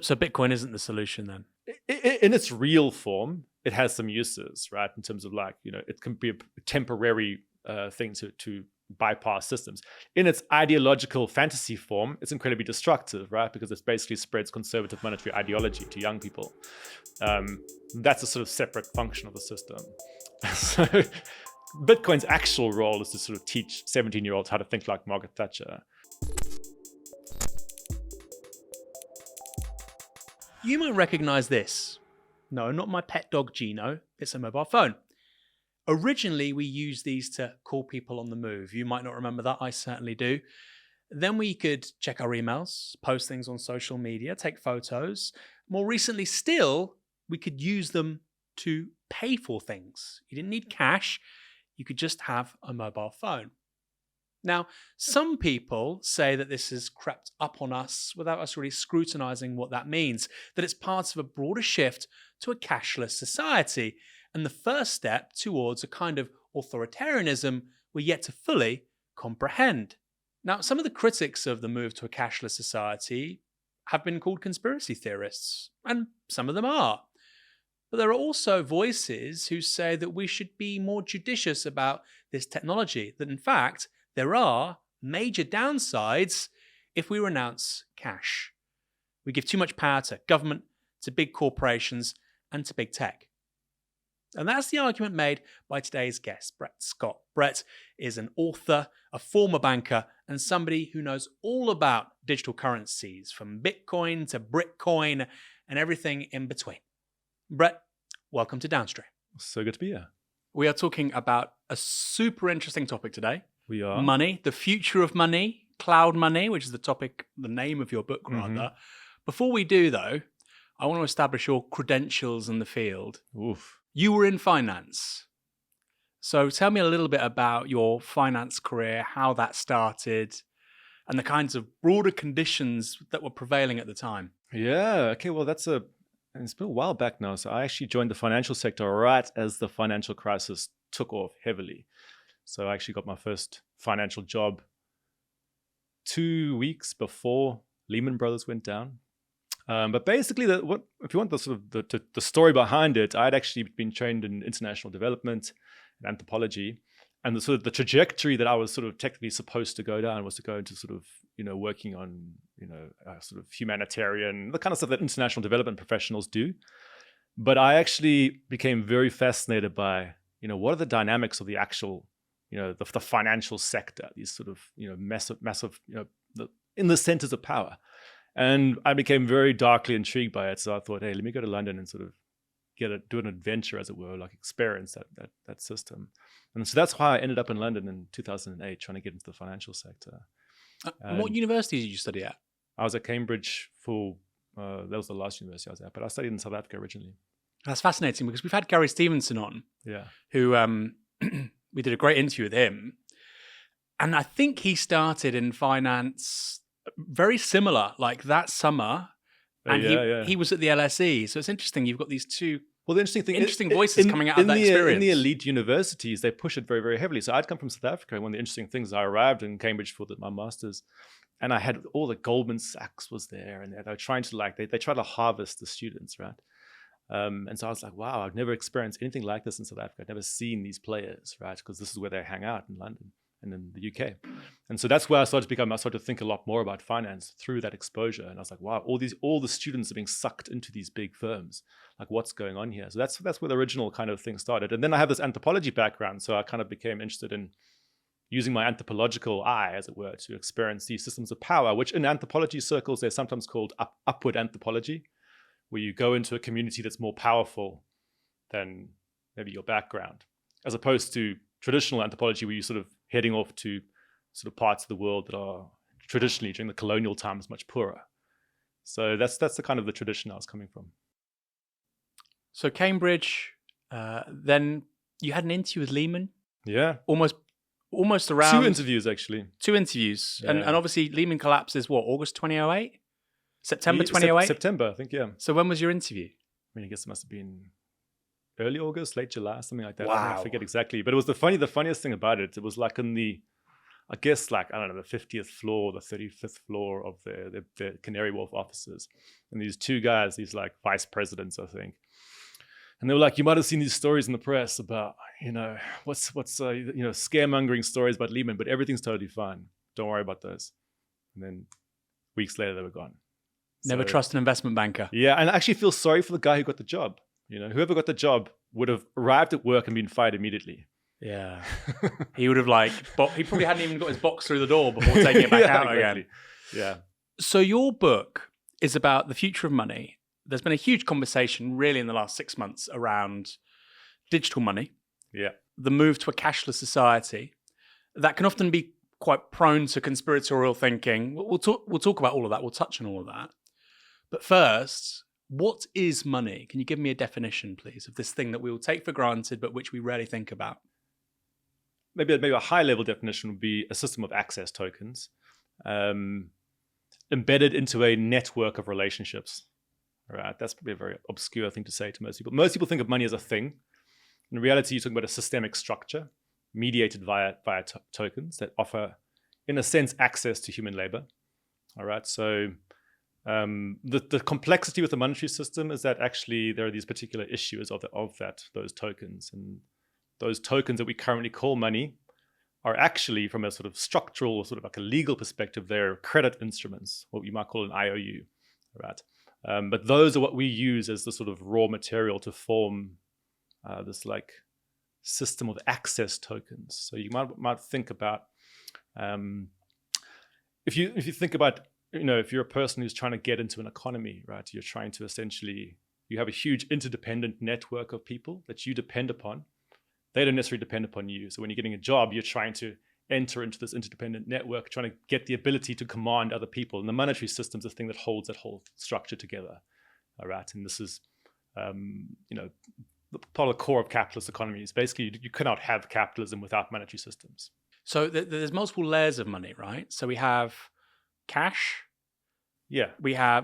So Bitcoin isn't the solution then? In its real form, it has some uses, right? In terms of like, it can be a temporary thing to bypass systems. In its ideological fantasy form, it's incredibly destructive, right? Because it basically spreads conservative monetary ideology to young people. That's a sort of separate function of the system. So Bitcoin's actual role is to sort of teach 17-year-olds how to think like Margaret Thatcher. You might recognize this. No, not my pet dog Gino. It's a mobile phone. Originally, we used these to call people on the move. You might not remember that. I certainly do. Then we could check our emails, post things on social media, take photos. More recently still, we could use them to pay for things. You didn't need cash. You could just have a mobile phone. Now, some people say that this has crept up on us without us really scrutinizing what that means, that it's part of a broader shift to a cashless society, and the first step towards a kind of authoritarianism we're yet to fully comprehend. Now, some of the critics of the move to a cashless society have been called conspiracy theorists, and some of them are. But there are also voices who say that we should be more judicious about this technology, that in fact, there are major downsides if we renounce cash. We give too much power to government, to big corporations, and to big tech. And that's the argument made by today's guest, Brett Scott. Brett is an author, a former banker, and somebody who knows all about digital currencies, from Bitcoin to Britcoin and everything in between. Brett, welcome to Downstream. So good to be here. We are talking about a super interesting topic today. We are. Money, the future of money, cloud money, which is the topic, the name of your book, rather. Before we do, though, I want to establish your credentials in the field. Oof. You were in finance. So tell me a little bit about your finance career, how that started, and the kinds of broader conditions that were prevailing at the time. Yeah. Okay. Well, it's been a while back now. So I actually joined the financial sector right as the financial crisis took off heavily. So I actually got my first financial job 2 weeks before Lehman Brothers went down. But basically, if you want the story behind it, I'd actually been trained in international development and anthropology, and the trajectory that I was sort of technically supposed to go down was to go into sort of working on sort of humanitarian, the kind of stuff that international development professionals do. But I actually became very fascinated by what are the dynamics of the actual the financial sector, these sort of massive in the centers of power. And I became very darkly intrigued by it. So I thought, hey, let me go to London and sort of do an adventure, as it were, like experience that system. And so that's why I ended up in London in 2008, trying to get into the financial sector. And what university did you study at? I was at Cambridge for, that was the last university I was at, but I studied in South Africa originally. That's fascinating because we've had Gary Stevenson on, who we did a great interview with him. And I think he started in finance very similar, like that summer. And he was at the LSE. So it's interesting. You've got these two interesting voices coming out of that experience. In the elite universities, they push it very, very heavily. So I'd come from South Africa. One of the interesting things, I arrived in Cambridge for my master's, and I had all the Goldman Sachs was there, and they were trying to they try to harvest the students, right? And so I was like, wow, I've never experienced anything like this in South Africa. I've never seen these players, right? Because this is where they hang out in London and in the UK. And so that's where I started to think a lot more about finance through that exposure. And I was like, wow, all the students are being sucked into these big firms. Like, what's going on here? So that's where the original kind of thing started. And then I have this anthropology background. So I kind of became interested in using my anthropological eye, as it were, to experience these systems of power, which in anthropology circles, they're sometimes called upward anthropology, where you go into a community that's more powerful than maybe your background, as opposed to traditional anthropology, where you're sort of heading off to sort of parts of the world that are traditionally, during the colonial times, much poorer. So that's the kind of the tradition I was coming from. So Cambridge, then you had an interview with Lehman. Yeah. Almost around... 2 interviews, actually. 2 interviews. Yeah. And obviously Lehman collapses, August 2008? September Yeah, 2008? September, I think, yeah. So when was your interview? I guess it must have been early August, late July, something like that. Wow. I forget exactly. But it was the funniest thing about it. It was like in the I guess like, I don't know, the 50th floor, the 35th floor of the Canary Wharf offices. And these two guys, these like vice presidents, I think. And they were like, you might have seen these stories in the press about, what's scaremongering stories about Lehman, but everything's totally fine. Don't worry about those. And then weeks later, they were gone. Never trust an investment banker. Yeah, and I actually feel sorry for the guy who got the job. Whoever got the job would have arrived at work and been fired immediately. Yeah. He would have he probably hadn't even got his box through the door before taking it back out exactly. again. Yeah. So your book is about the future of money. There's been a huge conversation really in the last 6 months around digital money. Yeah. The move to a cashless society that can often be quite prone to conspiratorial thinking. We'll talk about all of that. We'll touch on all of that. But first, what is money? Can you give me a definition, please, of this thing that we all take for granted, but which we rarely think about? Maybe a high-level definition would be a system of access tokens embedded into a network of relationships. Right? That's probably a very obscure thing to say to most people. Most people think of money as a thing. In reality, you're talking about a systemic structure mediated via tokens that offer, in a sense, access to human labor. All right, so the complexity with the monetary system is that actually there are these particular issues of those tokens, and those tokens that we currently call money are actually, from a sort of structural, sort of like a legal perspective, they're credit instruments, what you might call an IOU, right? But those are what we use as the sort of raw material to form this like system of access tokens. So you might think about if you think about, if you're a person who's trying to get into an economy, right? You're trying to essentially, you have a huge interdependent network of people that you depend upon. They don't necessarily depend upon you. So when you're getting a job, you're trying to enter into this interdependent network, trying to get the ability to command other people. And the monetary system is the thing that holds that whole structure together. All right. And this is, part of the core of capitalist economies. Basically, you cannot have capitalism without monetary systems. So there's multiple layers of money, right? So we have cash. Yeah.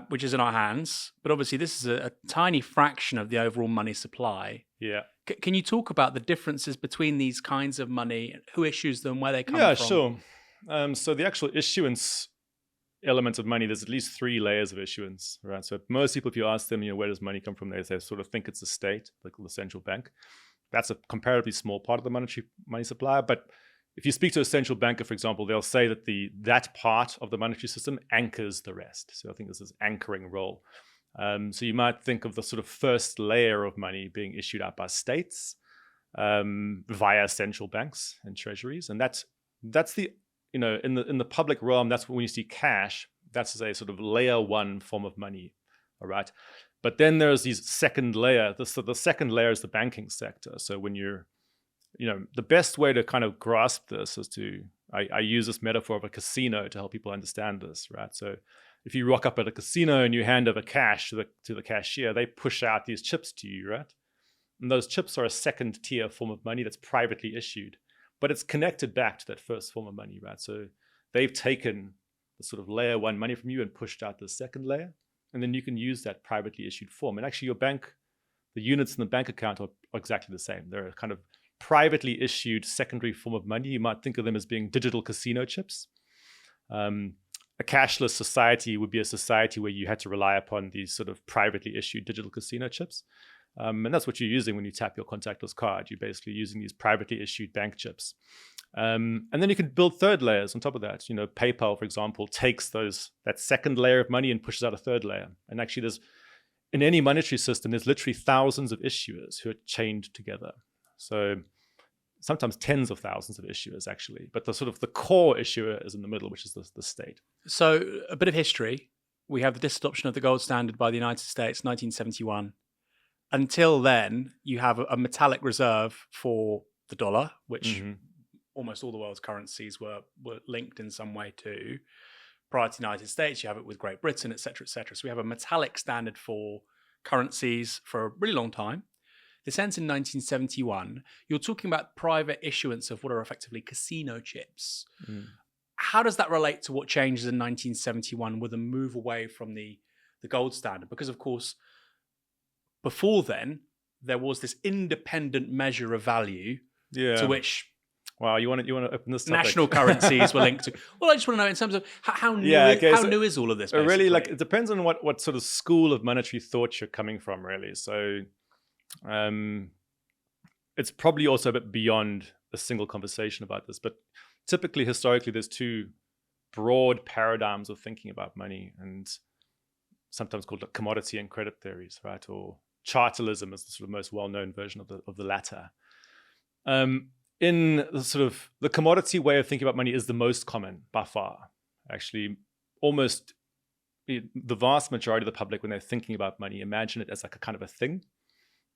Which is in our hands. But obviously, this is a tiny fraction of the overall money supply. Yeah. Can you talk about the differences between these kinds of money, who issues them, where they come from? Yeah, sure. So the actual issuance element of money, there's at least 3 layers of issuance, right? So most people, if you ask them, where does money come from, they sort of think it's the state, like the central bank. That's a comparatively small part of the monetary money supply. But if you speak to a central banker, for example, they'll say that that part of the monetary system anchors the rest. So I think this is anchoring role. So you might think of the sort of first layer of money being issued out by states via central banks and treasuries, and that's the in the public realm. That's when you see cash. That's a sort of layer 1 form of money, all right. But then there's these second layer. The second layer is the banking sector. So when you're, the best way to kind of grasp this is I use this metaphor of a casino to help people understand this, right? So if you rock up at a casino and you hand over cash to the cashier, they push out these chips to you, right? And those chips are a second tier form of money that's privately issued, but it's connected back to that first form of money, right? So they've taken the sort of layer 1 money from you and pushed out the second layer, and then you can use that privately issued form. And actually the units in the bank account are exactly the same. They're a kind of privately issued secondary form of money. You might think of them as being digital casino chips. A cashless society would be a society where you had to rely upon these sort of privately issued digital casino chips. And that's what you're using when you tap your contactless card. You're basically using these privately issued bank chips. And then you can build third layers on top of that. PayPal, for example, takes that second layer of money and pushes out a third layer. And actually in any monetary system, there's literally thousands of issuers who are chained together. So sometimes tens of thousands of issuers, actually. But the core issuer is in the middle, which is the state. So a bit of history. We have the disadoption of the gold standard by the United States, 1971. Until then, you have a metallic reserve for the dollar, which almost all the world's currencies were linked in some way to. Prior to the United States, you have it with Great Britain, et cetera, et cetera. So we have a metallic standard for currencies for a really long time. This ends in 1971. You're talking about private issuance of what are effectively casino chips. How does that relate to what changes in 1971 with a move away from the gold standard? Because, of course, before then, there was this independent measure of value to which Wow, you want to open this topic? National currencies were linked to. Well, I just want to know in terms of how new, how new is all of this? Basically? Really, like it depends on what sort of school of monetary thought you're coming from, really. So, it's probably also a bit beyond a single conversation about this. But typically, historically, there's two broad paradigms of thinking about money, and sometimes called like commodity and credit theories, right? Or chartalism is the sort of most well-known version of the latter. In the sort of the commodity way of thinking about money is the most common by far. Actually, almost the vast majority of the public, when they're thinking about money, imagine it as like a kind of a thing,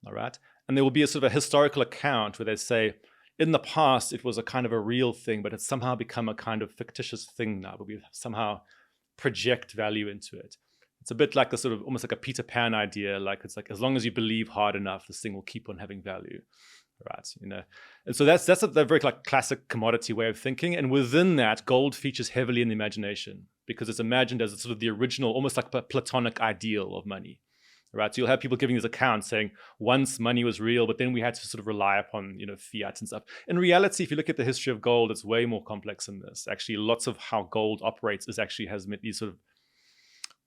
all right? And there will be a sort of a historical account where they say, in the past, it was a kind of a real thing, but it's somehow become a kind of fictitious thing now, but we somehow project value into it. It's a bit like the sort of almost like a Peter Pan idea, like it's like as long as you believe hard enough, this thing will keep on having value. Right, and so that's a very like classic commodity way of thinking, and within that, gold features heavily in the imagination because it's imagined as sort of the original, almost like a Platonic ideal of money. Right, so you'll have people giving these accounts saying once money was real, but then we had to sort of rely upon fiat and stuff. In reality, if you look at the history of gold, it's way more complex than this. Actually, lots of how gold operates has these sort of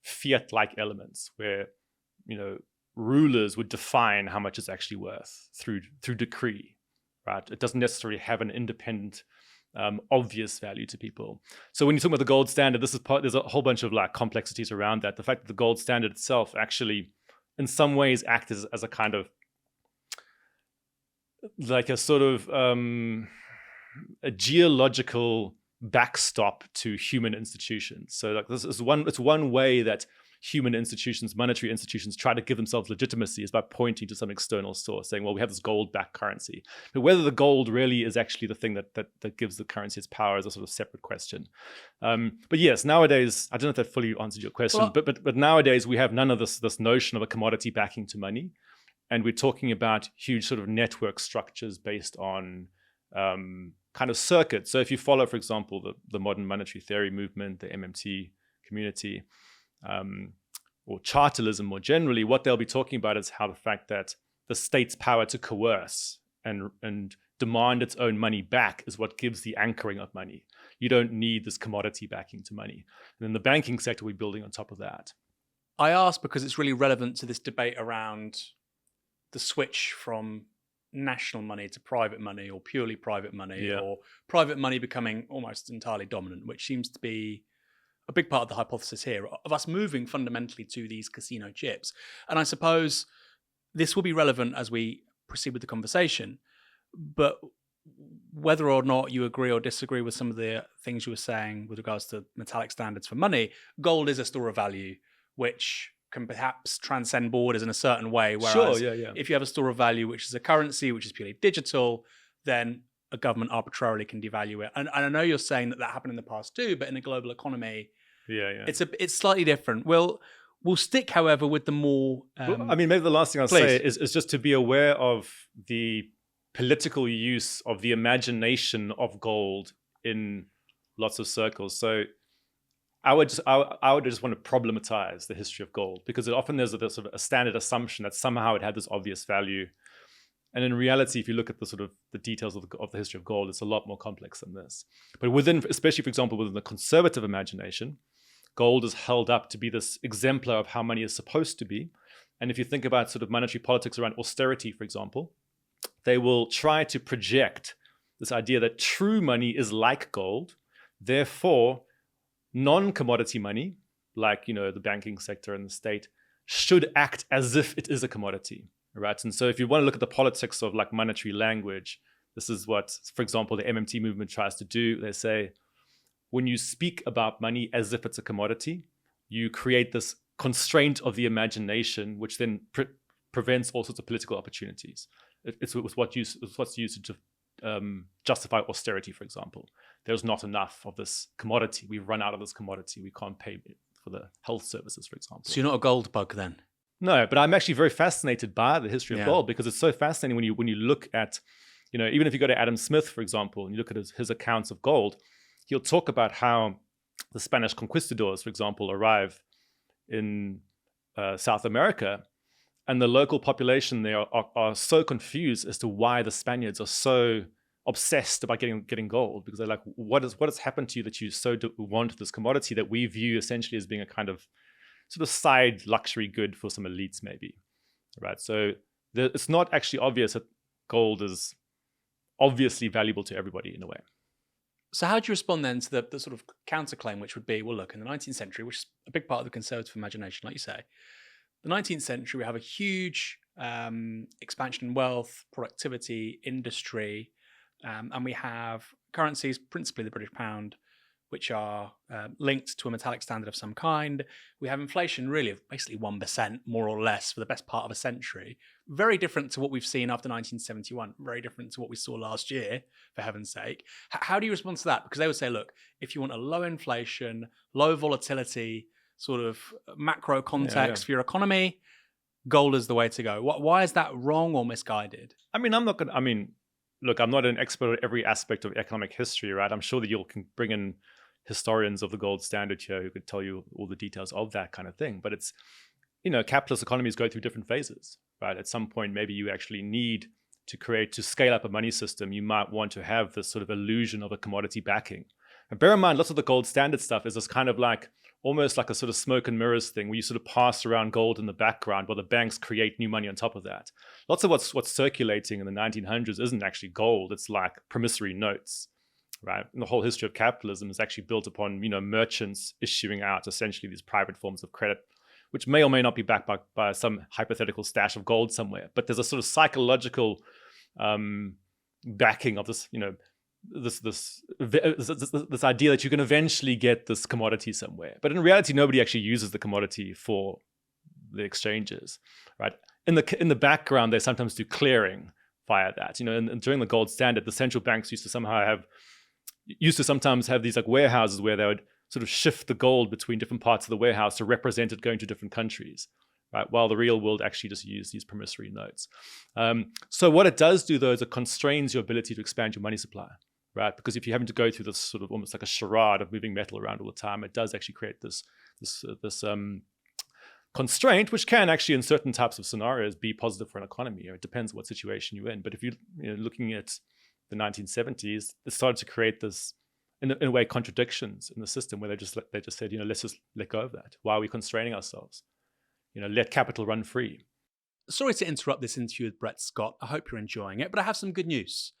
fiat-like elements where rulers would define how much it's actually worth through decree, right? It doesn't necessarily have an independent, obvious value to people. So when you talk about the gold standard, there's a whole bunch of like complexities around that. The fact that the gold standard itself actually, in some ways, acts as a kind of like a sort of a geological backstop to human institutions. So like this is one way that human institutions, monetary institutions, try to give themselves legitimacy is by pointing to some external source, saying, well, we have this gold-backed currency. But whether the gold really is actually the thing that gives the currency its power is a sort of separate question. But yes, nowadays, I don't know if that fully answered your question, but nowadays we have none of this notion of a commodity backing to money. And we're talking about huge sort of network structures based on kind of circuits. So if you follow, for example, the modern monetary theory movement, the MMT community, or chartalism more generally, what they'll be talking about is how the fact that the state's power to coerce and demand its own money back is what gives the anchoring of money. You don't need this commodity backing to money. And then the banking sector will be building on top of that. I ask because it's really relevant to this debate around the switch from national money to private money or purely private money, or private money becoming almost entirely dominant, which seems to be a big part of the hypothesis here of us moving fundamentally to these casino chips. And I suppose this will be relevant as we proceed with the conversation, but whether or not you agree or disagree with some of the things you were saying with regards to metallic standards for money, gold is a store of value, which can perhaps transcend borders in a certain way. Whereas if you have a store of value, which is a currency, which is purely digital, then a government arbitrarily can devalue it. And I know you're saying that happened in the past too, but in a global economy, it's slightly different. We'll stick, however, with the more... maybe the last thing I'll say is just to be aware of the political use of the imagination of gold in lots of circles. So I would just want to problematize the history of gold, because often there's a sort of a standard assumption that somehow it had this obvious value. And in reality, if you look at the sort of the details of the history of gold, it's a lot more complex than this. But especially, for example, within the conservative imagination, gold is held up to be this exemplar of how money is supposed to be. And if you think about sort of monetary politics around austerity, for example, they will try to project this idea that true money is like gold. Therefore, non-commodity money, like, the banking sector and the state, should act as if it is a commodity, right? And so if you want to look at the politics of like monetary language, this is what, for example, the MMT movement tries to do. They say, when you speak about money as if it's a commodity, you create this constraint of the imagination, which then prevents all sorts of political opportunities. It's what's used to justify austerity, for example. There's not enough of this commodity. We've run out of this commodity. We can't pay for the health services, for example. So you're not a gold bug then? No, but I'm actually very fascinated by the history of gold, because it's so fascinating when you look at, even if you go to Adam Smith, for example, and you look at his accounts of gold, he'll talk about how the Spanish conquistadors, for example, arrive in South America, and the local population there are so confused as to why the Spaniards are obsessed about getting gold because they're like, what has happened to you that you so want this commodity that we view essentially as being a kind of sort of side luxury good for some elites, maybe, right? So it's not actually obvious that gold is obviously valuable to everybody in a way. So how do you respond then to the sort of counterclaim, which would be, well, look, in the 19th century, which is a big part of the conservative imagination, like you say, the 19th century, we have a huge expansion in wealth, productivity, industry, and we have currencies, principally the British pound, which are linked to a metallic standard of some kind. We have inflation really of basically 1%, more or less, for the best part of a century. Very different to what we've seen after 1971. Very different to what we saw last year, for heaven's sake. How do you respond to that? Because they would say, look, if you want a low inflation, low volatility, sort of macro context for your economy, gold is the way to go. Why is that wrong or misguided? Look, I'm not an expert at every aspect of economic history, right? I'm sure that you can bring in historians of the gold standard here who could tell you all the details of that kind of thing. But it's, capitalist economies go through different phases, right? At some point, maybe you actually need to scale up a money system. You might want to have this sort of illusion of a commodity backing. And bear in mind, lots of the gold standard stuff is this kind of like, almost like a sort of smoke and mirrors thing where you sort of pass around gold in the background while the banks create new money on top of that. Lots of what's circulating in the 1900s isn't actually gold. It's like promissory notes, right? And the whole history of capitalism is actually built upon, merchants issuing out essentially these private forms of credit, which may or may not be backed by some hypothetical stash of gold somewhere. But there's a sort of psychological backing of this, this idea that you can eventually get this commodity somewhere. But in reality, nobody actually uses the commodity for the exchanges, right? In the background, they sometimes do clearing via that. And during the gold standard, the central banks used to sometimes have these like warehouses where they would sort of shift the gold between different parts of the warehouse to represent it going to different countries, right? While the real world actually just use these promissory notes. So what it does do, though, is it constrains your ability to expand your money supply, right? Because if you're having to go through this sort of almost like a charade of moving metal around all the time, it does actually create this constraint, which can actually, in certain types of scenarios, be positive for an economy. It depends what situation you're in. But if you're looking at the 1970s, it started to create this, in a way, contradictions in the system where they just said, let's just let go of that. Why are we constraining ourselves? Let capital run free. Sorry to interrupt this interview with Brett Scott. I hope you're enjoying it, but I have some good news.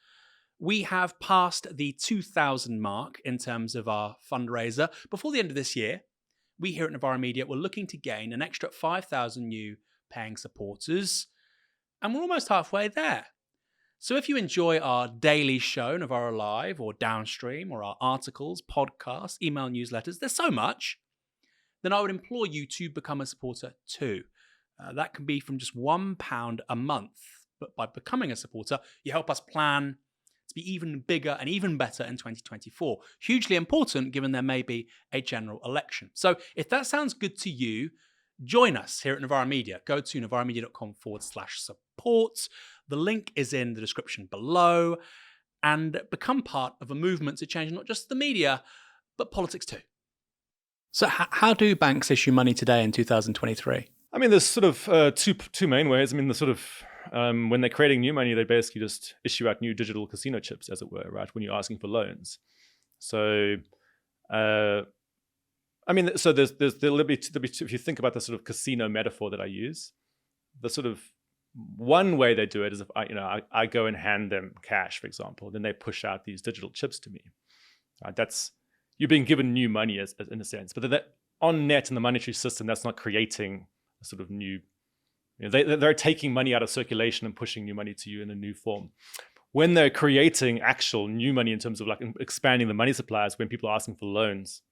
We have passed the 2,000 mark in terms of our fundraiser. Before the end of this year, we here at Novara Media were looking to gain an extra 5,000 new paying supporters, and we're almost halfway there. So if you enjoy our daily show, Novara Live, or Downstream, or our articles, podcasts, email newsletters, there's so much, then I would implore you to become a supporter too. That can be from just £1 a month. But by becoming a supporter, you help us plan to be even bigger and even better in 2024. Hugely important given there may be a general election. So if that sounds good to you, join us here at Novara Media. Go to novaramedia.com/support. The link is in the description below, and become part of a movement to change not just the media, but politics too. So how do banks issue money today in 2023? There's sort of two main ways. When they're creating new money, they basically just issue out new digital casino chips, as it were, right? When you're asking for loans. So, there'll be if you think about the sort of casino metaphor that I use, the sort of one way they do it is if I go and hand them cash, for example, then they push out these digital chips to me. That's, you're being given new money as in a sense, but that on net in the monetary system, that's not creating a sort of new. They're taking money out of circulation and pushing new money to you in a new form. When they're creating actual new money in terms of like expanding the money supplies, when people are asking for loans,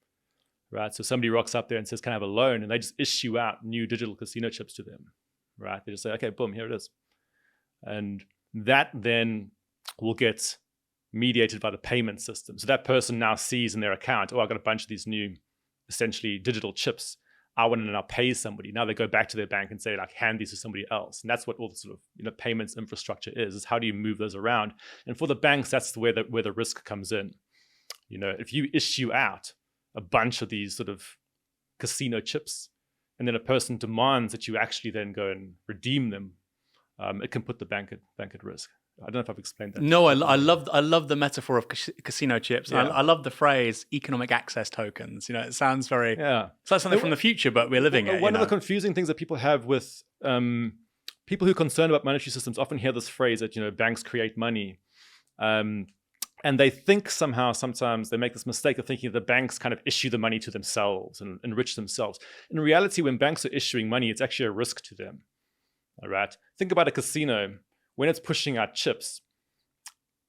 right? So somebody rocks up there and says, "Can I have a loan?" And they just issue out new digital casino chips to them, right? They just say, "Okay, boom, here it is," and that then will get mediated by the payment system. So that person now sees in their account, "Oh, I got a bunch of these new, essentially digital chips. I want to now pay somebody." Now they go back to their bank and say, like, hand these to somebody else. And that's what all the sort of payments infrastructure is how do you move those around? And for the banks, that's where the risk comes in. If you issue out a bunch of these sort of casino chips, and then a person demands that you actually then go and redeem them, it can put the bank at risk. I don't know if I've explained that. No, I love the metaphor of casino chips. Yeah. I love the phrase economic access tokens. It sounds very it's like something from the future, but we're living it. One of the confusing things that people have with people who are concerned about monetary systems often hear this phrase that banks create money, and they think sometimes they make this mistake of thinking that the banks kind of issue the money to themselves and enrich themselves. In reality, when banks are issuing money, it's actually a risk to them. All right. Think about a casino. When it's pushing out chips,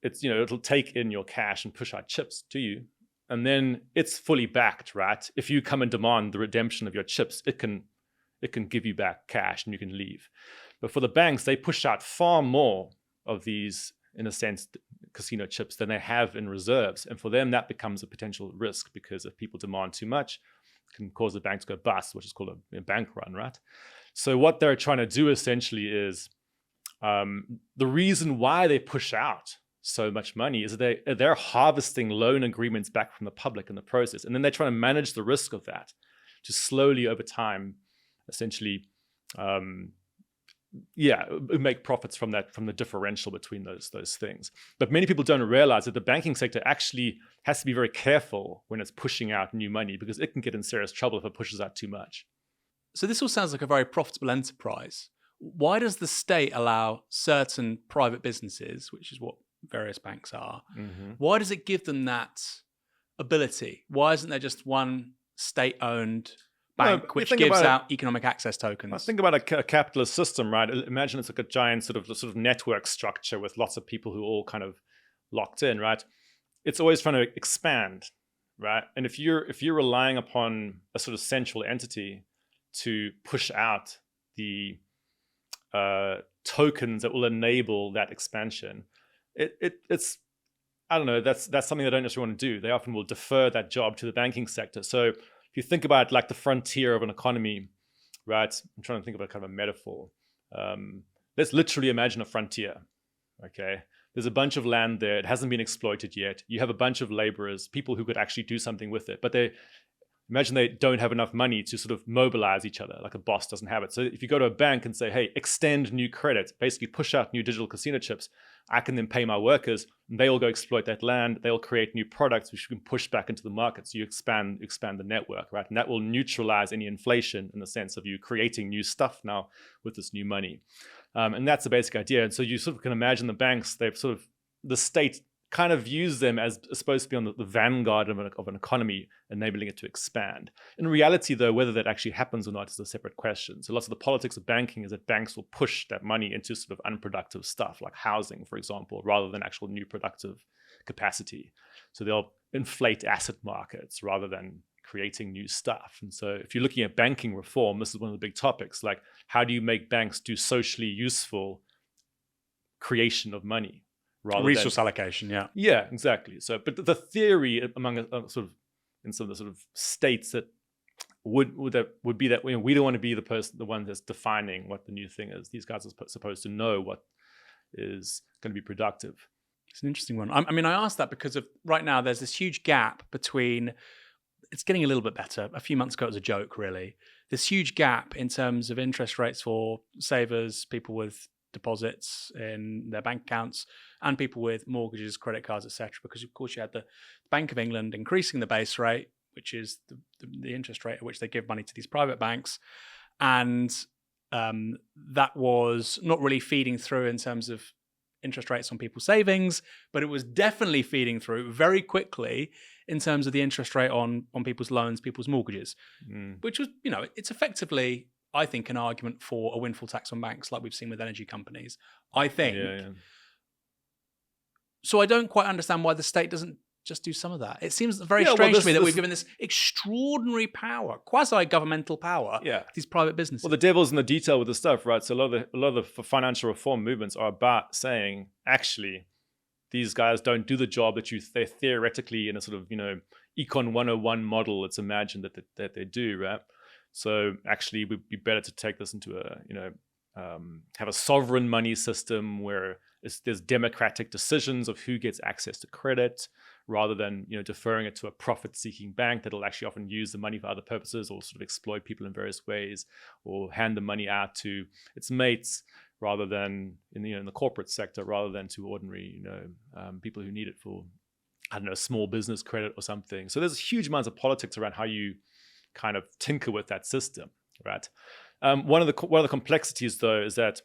it'll take in your cash and push out chips to you. And then it's fully backed, right? If you come and demand the redemption of your chips, it can give you back cash and you can leave. But for the banks, they push out far more of these, in a sense, casino chips than they have in reserves. And for them, that becomes a potential risk, because if people demand too much, it can cause the bank to go bust, which is called a bank run, right? So what they're trying to do essentially is, the reason why they push out so much money is that they're harvesting loan agreements back from the public in the process. And then they're trying to manage the risk of that to slowly over time, essentially, make profits from that, from the differential between those things. But many people don't realize that the banking sector actually has to be very careful when it's pushing out new money, because it can get in serious trouble if it pushes out too much. So this all sounds like a very profitable enterprise. Why does the state allow certain private businesses, which is what various banks are, why does it give them that ability? Why isn't there just one state-owned bank which gives out economic access tokens? Think about a capitalist system, right? Imagine it's like a giant sort of network structure with lots of people who are all kind of locked in, right? It's always trying to expand, right? And if you're relying upon a sort of central entity to push out the tokens that will enable that expansion, it's I don't know, that's something they don't necessarily want to do. They often will defer that job to the banking sector. So if you think about like the frontier of an economy, right? I'm trying to think about kind of a metaphor. Let's literally imagine a frontier. Okay, there's a bunch of land there. It hasn't been exploited yet. You have a bunch of laborers, people who could actually do something with it, but imagine they don't have enough money to sort of mobilize each other, like a boss doesn't have it. So if you go to a bank and say, hey, extend new credit, basically push out new digital casino chips, I can then pay my workers and they all go exploit that land. They'll create new products which you can push back into the market. So you expand the network, right? And that will neutralize any inflation in the sense of you creating new stuff now with this new money. And that's the basic idea. And so you sort of can imagine the banks, the state kind of views them as supposed to be on the vanguard of an economy, enabling it to expand. In reality, though, whether that actually happens or not is a separate question. So lots of the politics of banking is that banks will push that money into sort of unproductive stuff, like housing, for example, rather than actual new productive capacity. So they'll inflate asset markets rather than creating new stuff. And so if you're looking at banking reform, this is one of the big topics, like how do you make banks do socially useful creation of money? Resource allocation, yeah. Yeah, exactly. So, but the theory among sort of in some of the sort of states that would be that we don't want to be the one that's defining what the new thing is. These guys are supposed to know what is going to be productive. It's an interesting one. I mean, I asked that because of right now there's this huge gap between. It's getting a little bit better. A few months ago, it was a joke, really. This huge gap in terms of interest rates for savers, people with deposits in their bank accounts, and people with mortgages, credit cards, etc. Because of course you had the Bank of England increasing the base rate, which is the interest rate at which they give money to these private banks, and that was not really feeding through in terms of interest rates on people's savings, but it was definitely feeding through very quickly in terms of the interest rate on people's loans, people's mortgages, which was, it's effectively, I think, an argument for a windfall tax on banks, like we've seen with energy companies. I think. Yeah. So I don't quite understand why the state doesn't just do some of that. It seems very strange to me that we've given this extraordinary power, quasi-governmental power, to these private businesses. Well, the devil's in the detail with the stuff, right? So a lot of the financial reform movements are about saying, actually, these guys don't do the job that they theoretically in a sort of, Econ 101 model, it's imagined that they do, right? So actually, it would be better to take this into have a sovereign money system where there's democratic decisions of who gets access to credit, rather than deferring it to a profit-seeking bank that'll actually often use the money for other purposes or sort of exploit people in various ways, or hand the money out to its mates, rather than in the corporate sector, rather than to ordinary people who need it for, I don't know, small business credit or something. So there's huge amounts of politics around how you kind of tinker with that system, right? One of the complexities, though, is that,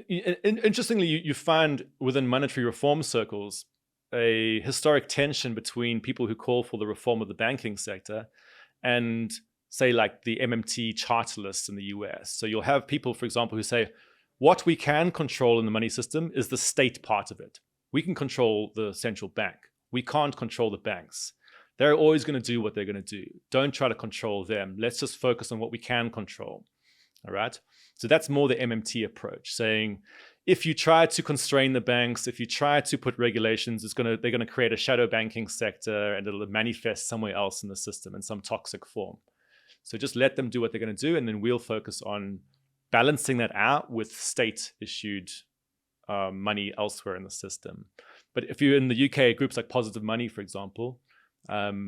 interestingly, you find within monetary reform circles a historic tension between people who call for the reform of the banking sector and, say, like the MMT chartalists in the US. So you'll have people, for example, who say, what we can control in the money system is the state part of it. We can control the central bank. We can't control the banks. They're always going to do what they're going to do. Don't try to control them. Let's just focus on what we can control. All right. So that's more the MMT approach, saying if you try to constrain the banks, if you try to put regulations, they're going to create a shadow banking sector and it'll manifest somewhere else in the system in some toxic form. So just let them do what they're going to do, and then we'll focus on balancing that out with state-issued money elsewhere in the system. But if you're in the UK, groups like Positive Money, for example,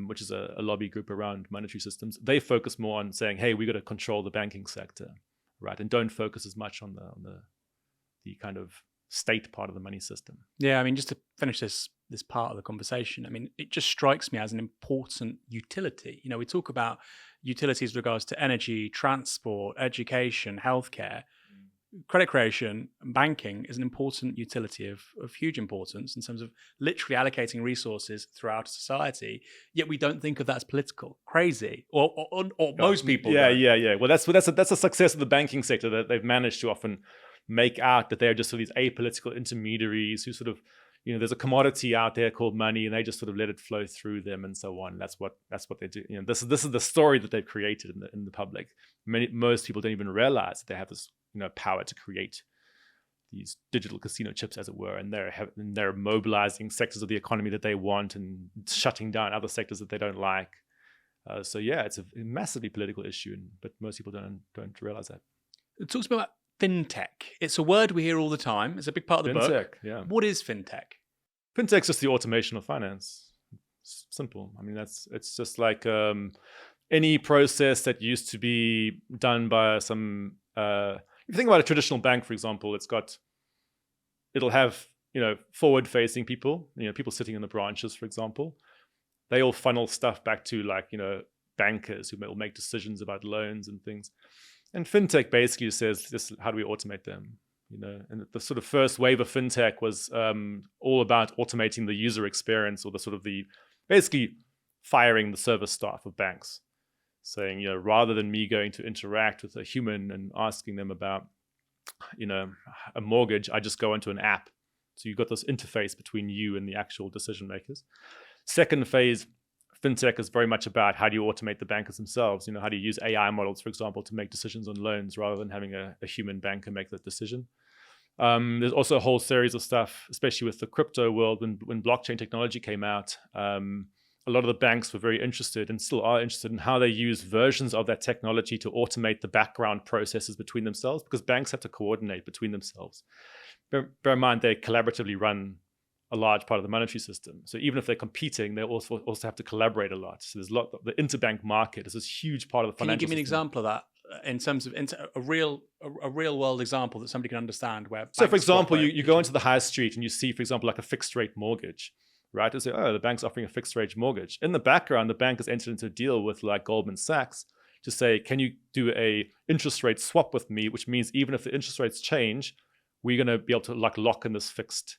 which is a lobby group around monetary systems, they focus more on saying, hey, we got to control the banking sector, right? And don't focus as much on the kind of state part of the money system. Yeah, I mean, just to finish this part of the conversation, I mean, it just strikes me as an important utility. We talk about utilities with regards to energy, transport, education, healthcare. Credit creation and banking is an important utility of huge importance in terms of literally allocating resources throughout society. Yet we don't think of that as political. Crazy, or most people. Yeah. Well, that's a success of the banking sector, that they've managed to often make out that they're just sort of these apolitical intermediaries who sort of, there's a commodity out there called money, and they just sort of let it flow through them and so on. That's what they do. This is the story that they've created in the public. Most people don't even realize that they have this power to create these digital casino chips, as it were, and they're mobilizing sectors of the economy that they want and shutting down other sectors that they don't like. So yeah, it's a massively political issue, but most people don't realize that. It talks about fintech. It's a word we hear all the time. It's a big part of the book. Yeah. What is fintech? Fintech's just the automation of finance. It's simple. I mean, it's just like any process that used to be done by some. If you think about a traditional bank, for example, it'll have forward-facing people. People sitting in the branches, for example. They all funnel stuff back to bankers who will make decisions about loans and things. And fintech basically says, this, how do we automate them? And the sort of first wave of fintech was all about automating the user experience, or basically firing the service staff of banks, saying, rather than me going to interact with a human and asking them about, a mortgage, I just go into an app. So you've got this interface between you and the actual decision makers. Second phase, fintech is very much about how do you automate the bankers themselves? How do you use AI models, for example, to make decisions on loans rather than having a human banker make that decision? There's also a whole series of stuff, especially with the crypto world. When blockchain technology came out, a lot of the banks were very interested, and still are interested, in how they use versions of that technology to automate the background processes between themselves, because banks have to coordinate between themselves. Bear in mind, they collaboratively run a large part of the monetary system. So even if they're competing, they also have to collaborate a lot. So there's the interbank market is this huge part of the financial system. Can you give me an example of that in terms of a real world example that somebody can understand? So for example, you go into the high street and you see, for example, like a fixed rate mortgage, right? You say, oh, the bank's offering a fixed rate mortgage. In the background, the bank has entered into a deal with like Goldman Sachs to say, can you do a interest rate swap with me? Which means even if the interest rates change, we're going to be able to lock in this fixed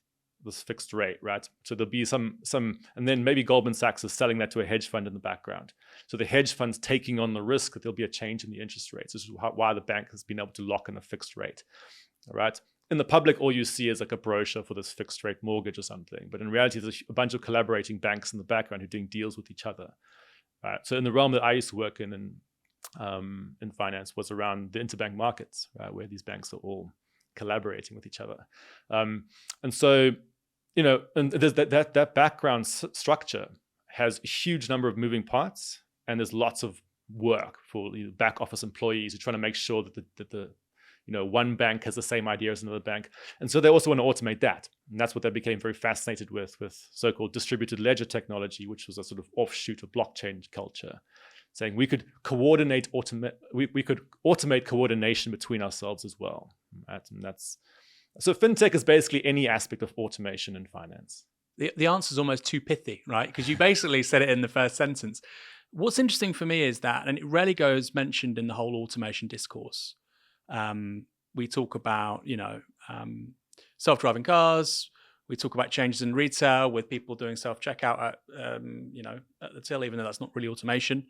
rate, right? So there'll be some, and then maybe Goldman Sachs is selling that to a hedge fund in the background. So the hedge fund's taking on the risk that there'll be a change in the interest rates. This is why the bank has been able to lock in a fixed rate, all right? In the public, all you see is like a brochure for this fixed rate mortgage or something. But in reality, there's a bunch of collaborating banks in the background who are doing deals with each other, right? So in the realm that I used to work in finance was around the interbank markets, right, where these banks are all collaborating with each other. And so, and there's that background structure has a huge number of moving parts, and there's lots of work for back office employees who are trying to make sure that the one bank has the same idea as another bank. And so they also want to automate that. And that's what they became very fascinated with so-called distributed ledger technology, which was a sort of offshoot of blockchain culture. saying we could coordinate, we could automate coordination between ourselves as well. Right? And so fintech is basically any aspect of automation in finance. The answer is almost too pithy, right? Because you basically said it in the first sentence. What's interesting for me is that, and it rarely goes mentioned in the whole automation discourse. We talk about, self-driving cars. We talk about changes in retail with people doing self-checkout at the till, even though that's not really automation.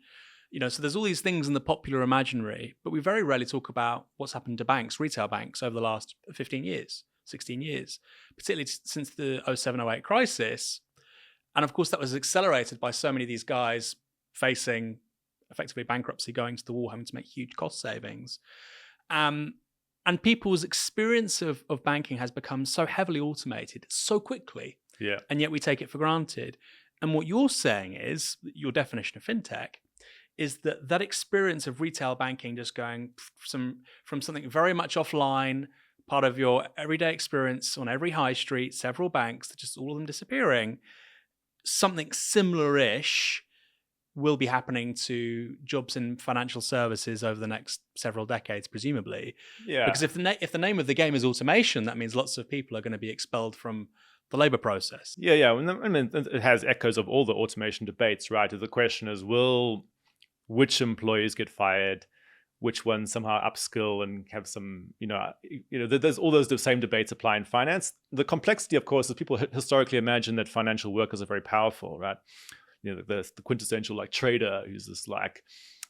So there's all these things in the popular imaginary, but we very rarely talk about what's happened to banks, retail banks, over the last 15 years, 16 years, particularly since the 07-08 crisis. And of course, that was accelerated by so many of these guys facing effectively bankruptcy, going to the wall, having to make huge cost savings. And people's experience of banking has become so heavily automated so quickly, and yet we take it for granted. And what you're saying is, your definition of fintech, is that experience of retail banking just going from something very much offline, part of your everyday experience on every high street, several banks, just all of them disappearing, something similar-ish will be happening to jobs in financial services over the next several decades, presumably. Yeah. Because if the name of the game is automation, that means lots of people are going to be expelled from the labor process. Yeah. I mean, it has echoes of all the automation debates, right? The question is, which employees get fired? Which ones somehow upskill and have some, there's all those the same debates apply in finance. The complexity, of course, is people historically imagine that financial workers are very powerful, right? The quintessential like trader who's this like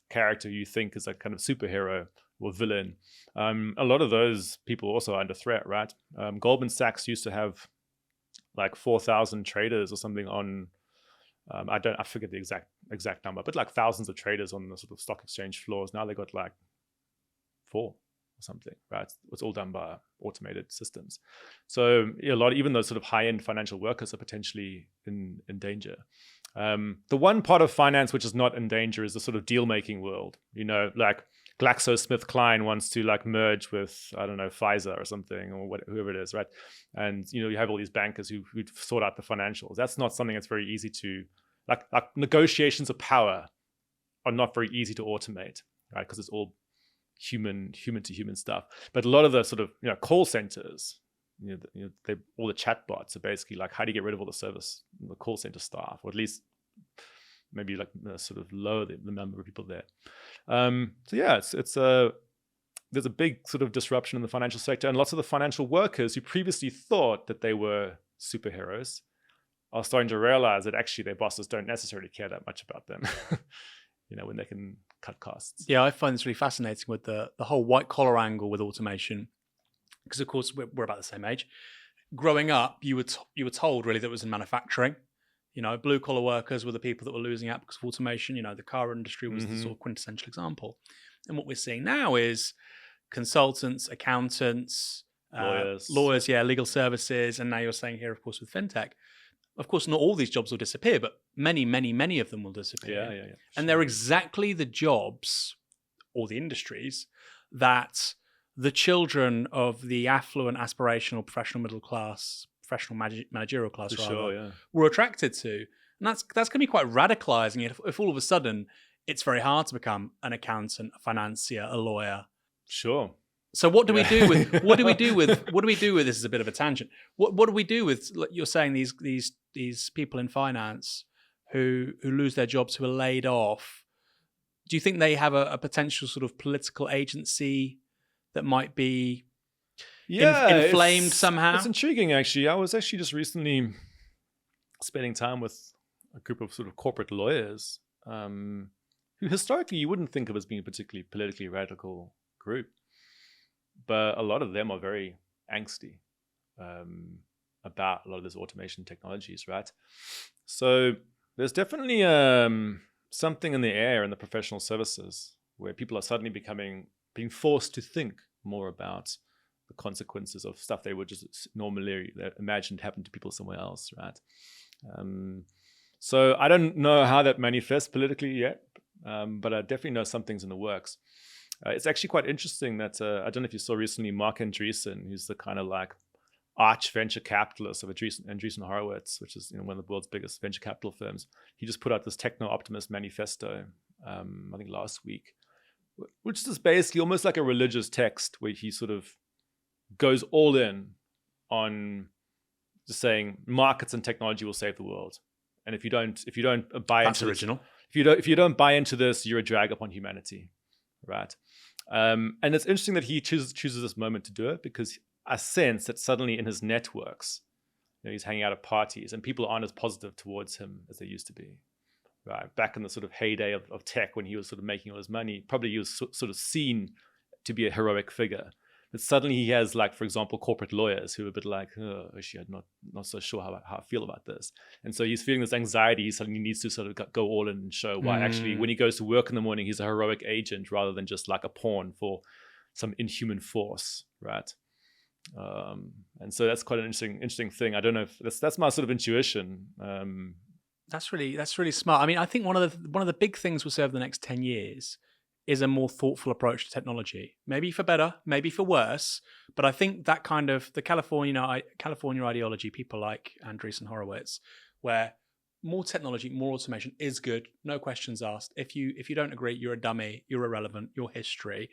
character you think is a kind of superhero or villain. A lot of those people also are under threat, right? Goldman Sachs used to have like 4,000 traders or something on. I forget the exact number, but like thousands of traders on the sort of stock exchange floors. Now they got like 4 or something, right? It's all done by automated systems. So even those sort of high-end financial workers are potentially in danger. The one part of finance which is not in danger is the sort of deal-making world. Like GlaxoSmithKline wants to like merge with, I don't know, Pfizer or something, or whoever it is, right? And you have all these bankers who sort out the financials. That's not something that's very easy to like negotiations of power are not very easy to automate, right? Because it's all human to human stuff. But a lot of the sort of call centers, all the chatbots are basically like, how do you get rid of all the call center staff, or at least maybe like sort of lower the number of people there. So yeah, there's a big sort of disruption in the financial sector, and lots of the financial workers who previously thought that they were superheroes are starting to realize that actually their bosses don't necessarily care that much about them. When they can cut costs. Yeah, I find this really fascinating with the whole white collar angle with automation, because of course we're about the same age. Growing up, you were told really that it was in manufacturing. Blue collar workers were the people that were losing out because of automation. The car industry was the sort of quintessential example. And what we're seeing now is consultants, accountants, lawyers, legal services, and now you're saying here, of course, with fintech. Of course, not all these jobs will disappear, but many, many, many of them will disappear. Yeah. And they're exactly the jobs or the industries that the children of the affluent, aspirational, professional middle class, professional managerial class, were attracted to. And that's going to be quite radicalizing if all of a sudden it's very hard to become an accountant, a financier, a lawyer. Sure. So what do we do with what do we do with this is a bit of a tangent. What do we do with, you're saying, these people in finance who lose their jobs, who are laid off? Do you think they have a potential sort of political agency that might be inflamed somehow? It's intriguing, actually. I was actually just recently spending time with a group of sort of corporate lawyers who historically you wouldn't think of as being a particularly politically radical group. But a lot of them are very angsty about a lot of these automation technologies, right? So there's definitely something in the air in the professional services where people are suddenly being forced to think more about the consequences of stuff they would just normally imagine happened to people somewhere else, right? So I don't know how that manifests politically yet, but I definitely know something's in the works. It's actually quite interesting that, I don't know if you saw recently, Mark Andreessen, who's the kind of like arch venture capitalist of Andreessen Horowitz, which is one of the world's biggest venture capital firms. He just put out this techno-optimist manifesto I think last week, which is basically almost like a religious text where he sort of goes all in on just saying markets and technology will save the world. And if you don't buy That's into original. this, if you don't buy into this, you're a drag upon humanity, right? And it's interesting that he chooses this moment to do it, because I sense that suddenly in his networks, he's hanging out at parties and people aren't as positive towards him as they used to be. Right, back in the sort of heyday of tech, when he was sort of making all his money, probably he was sort of seen to be a heroic figure. But suddenly he has, like, for example, corporate lawyers who are a bit like, oh, actually, I'm not so sure how I feel about this. And so he's feeling this anxiety. He suddenly needs to sort of go all in and show why actually when he goes to work in the morning, he's a heroic agent rather than just like a pawn for some inhuman force, right? And so that's quite an interesting thing. I don't know if that's my sort of intuition. That's really smart. I mean, I think one of the big things we'll see over the next 10 years is a more thoughtful approach to technology. Maybe for better, maybe for worse. But I think that kind of the California ideology, people like Andreessen Horowitz, where more technology, more automation is good, no questions asked. If you don't agree, you're a dummy, you're irrelevant, you're history.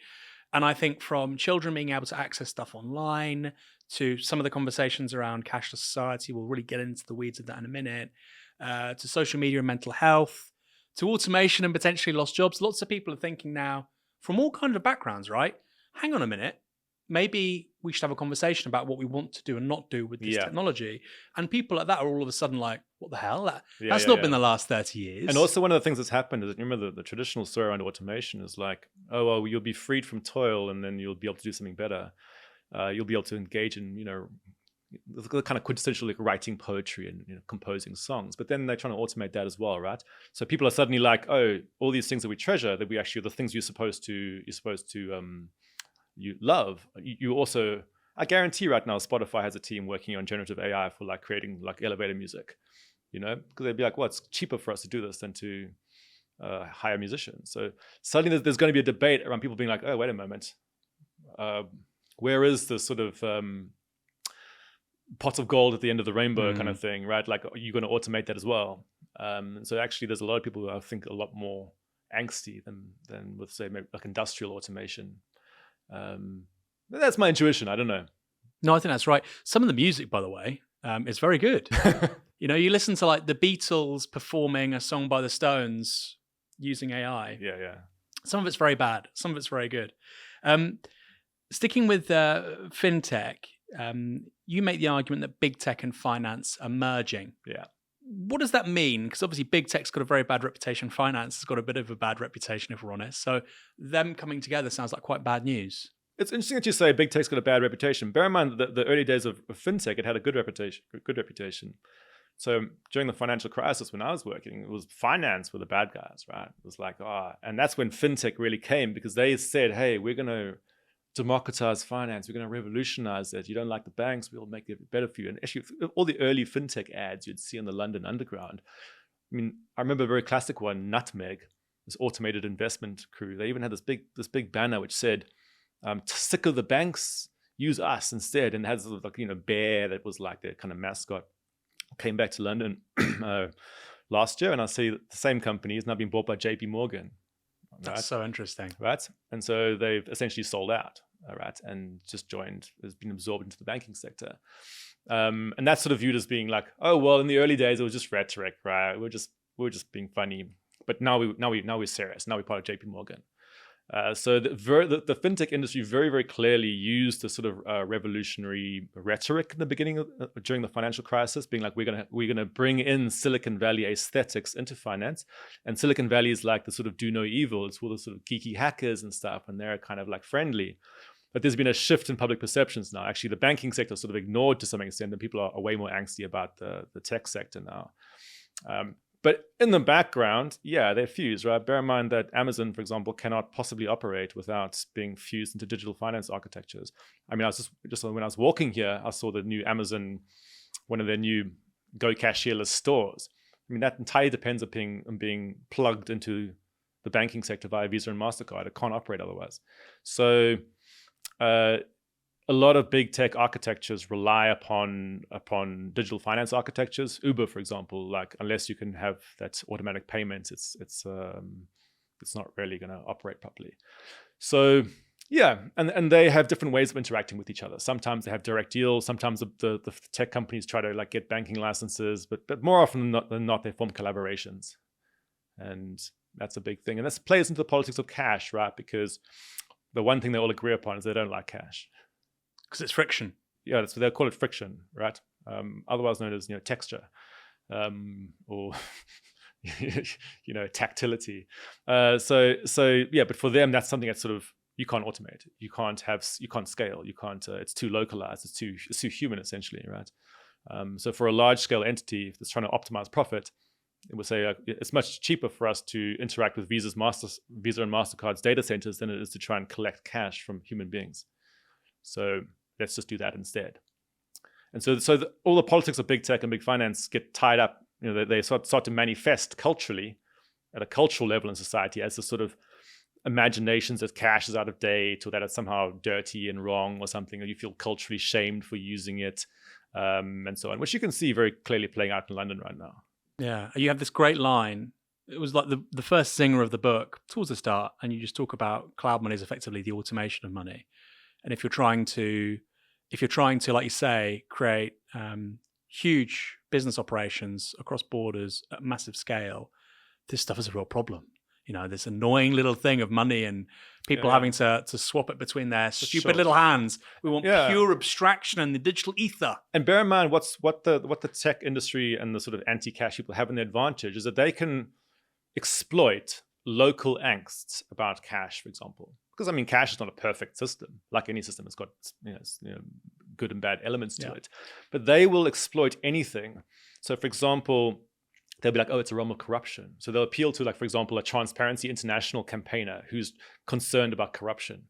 And I think from children being able to access stuff online to some of the conversations around cashless society, we'll really get into the weeds of that in a minute, to social media and mental health, to automation and potentially lost jobs. Lots of people are thinking now, from all kinds of backgrounds, right? Hang on a minute. Maybe we should have a conversation about what we want to do and not do with this technology. And people like that are all of a sudden like, what the hell? That's not been the last 30 years. And also one of the things that's happened is, remember the traditional story around automation is like, oh, well, you'll be freed from toil and then you'll be able to do something better. You'll be able to engage in, the kind of quintessential, like, writing poetry and composing songs. But then they're trying to automate that as well, right? So people are suddenly like, oh, all these things that we treasure, that we actually, the things you're supposed to you love. You also, I guarantee right now, Spotify has a team working on generative AI for like creating like elevator music, because they'd be like, well, it's cheaper for us to do this than to hire musicians. So suddenly there's going to be a debate around people being like, oh, wait a moment, where is the sort of pot of gold at the end of the rainbow kind of thing, right? Like, are you going to automate that as well? So actually there's a lot of people who I think a lot more angsty than with, say, maybe like industrial automation. That's my intuition. I don't know. No, I think that's right. Some of the music, by the way, is very good. You listen to like the Beatles performing a song by the Stones using AI. Yeah. Some of it's very bad. Some of it's very good. Sticking with fintech, you make the argument that big tech and finance are merging. Yeah. What does that mean? Because obviously big tech's got a very bad reputation. Finance has got a bit of a bad reputation, if we're honest. So them coming together sounds like quite bad news. It's interesting that you say big tech's got a bad reputation. Bear in mind that the early days of fintech, it had a good reputation. So during the financial crisis, when I was working, it was finance were the bad guys, right? It was like, and that's when fintech really came, because they said, hey, we're going to democratize finance. We're going to revolutionize it. You don't like the banks, we'll make it better for you. And actually, all the early fintech ads you'd see on the London Underground. I mean, I remember a very classic one, Nutmeg, this automated investment crew. They even had this big banner which said, sick of the banks, use us instead. And it has like, bear that was like their kind of mascot. Came back to London last year, and I see that the same company has now been bought by JP Morgan. Right? That's so interesting. Right? And so they've essentially sold out, right? And just has been absorbed into the banking sector. And that's sort of viewed as being like, oh, well, in the early days, it was just rhetoric, right? We're just being funny. But now we're serious. Now we're part of JP Morgan. So the fintech industry very, very clearly used the sort of revolutionary rhetoric in the beginning during the financial crisis, being like, we're gonna bring in Silicon Valley aesthetics into finance, and Silicon Valley is like the sort of do no evil. It's all the sort of geeky hackers and stuff, and they're kind of like friendly. But there's been a shift in public perceptions now. Actually, the banking sector is sort of ignored to some extent, and people are way more angsty about the tech sector now. But in the background, they're fused, right? Bear in mind that Amazon, for example, cannot possibly operate without being fused into digital finance architectures. I mean, I was just when I was walking here, I saw the new Amazon, one of their new Go Cashierless stores. I mean, that entirely depends on being plugged into the banking sector via Visa and Mastercard. It can't operate otherwise. So a lot of big tech architectures rely upon digital finance architectures. Uber, for example, like unless you can have that automatic payments, it's it's not really going to operate properly. So yeah, and they have different ways of interacting with each other. Sometimes they have direct deals. Sometimes the tech companies try to like get banking licenses, but more often than not, they form collaborations, and that's a big thing. And this plays into the politics of cash, right? Because the one thing they all agree upon is they don't like cash because it's friction. Yeah, that's what they'll call it, friction, right? Otherwise known as texture, or tactility. So yeah, but for them, that's something that's sort of, you can't automate. You can't scale. You can't. It's too localized. It's too human, essentially, right? So for a large scale entity that's trying to optimize profit, it would say it's much cheaper for us to interact with Visa and Mastercard's data centers than it is to try and collect cash from human beings. So let's just do that instead. And so all the politics of big tech and big finance get tied up. They start to manifest culturally at a cultural level in society as a sort of imaginations that cash is out of date, or that it's somehow dirty and wrong or something, or you feel culturally shamed for using it, and so on, which you can see very clearly playing out in London right now. Yeah, you have this great line. It was like the first zinger of the book towards the start, and you just talk about cloud money is effectively the automation of money. And if you're trying to, like you say, create huge business operations across borders at massive scale, this stuff is a real problem. This annoying little thing of money and people having to swap it between their stupid little hands. We want pure abstraction and the digital ether. And bear in mind what the tech industry and the sort of anti-cash people have in their advantage is that they can exploit local angsts about cash, for example. Because cash is not a perfect system. Like any system, it's got good and bad elements to it. But they will exploit anything. So, for example, they'll be like, oh, it's a realm of corruption. So they'll appeal to, like, for example, a Transparency International campaigner who's concerned about corruption.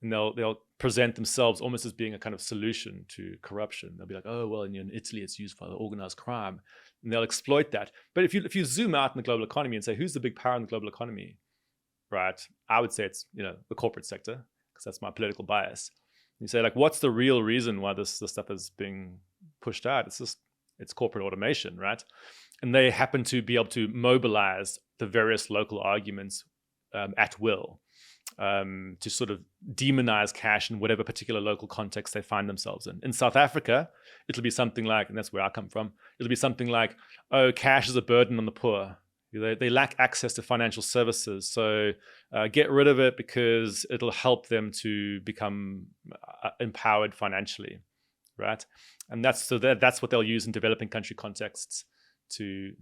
And they'll present themselves almost as being a kind of solution to corruption. They'll be like, oh, well, in Italy, it's used for organized crime. And they'll exploit that. But if you zoom out in the global economy and say, who's the big power in the global economy? Right? I would say it's, the corporate sector, because that's my political bias. You say, like, what's the real reason why this stuff is being pushed out? It's corporate automation, right? And they happen to be able to mobilize the various local arguments at will to sort of demonize cash in whatever particular local context they find themselves in. In South Africa, it'll be something like, and that's where I come from, it'll be something like, oh, cash is a burden on the poor. They lack access to financial services, so get rid of it because it'll help them to become empowered financially, right? And that's what they'll use in developing country contexts to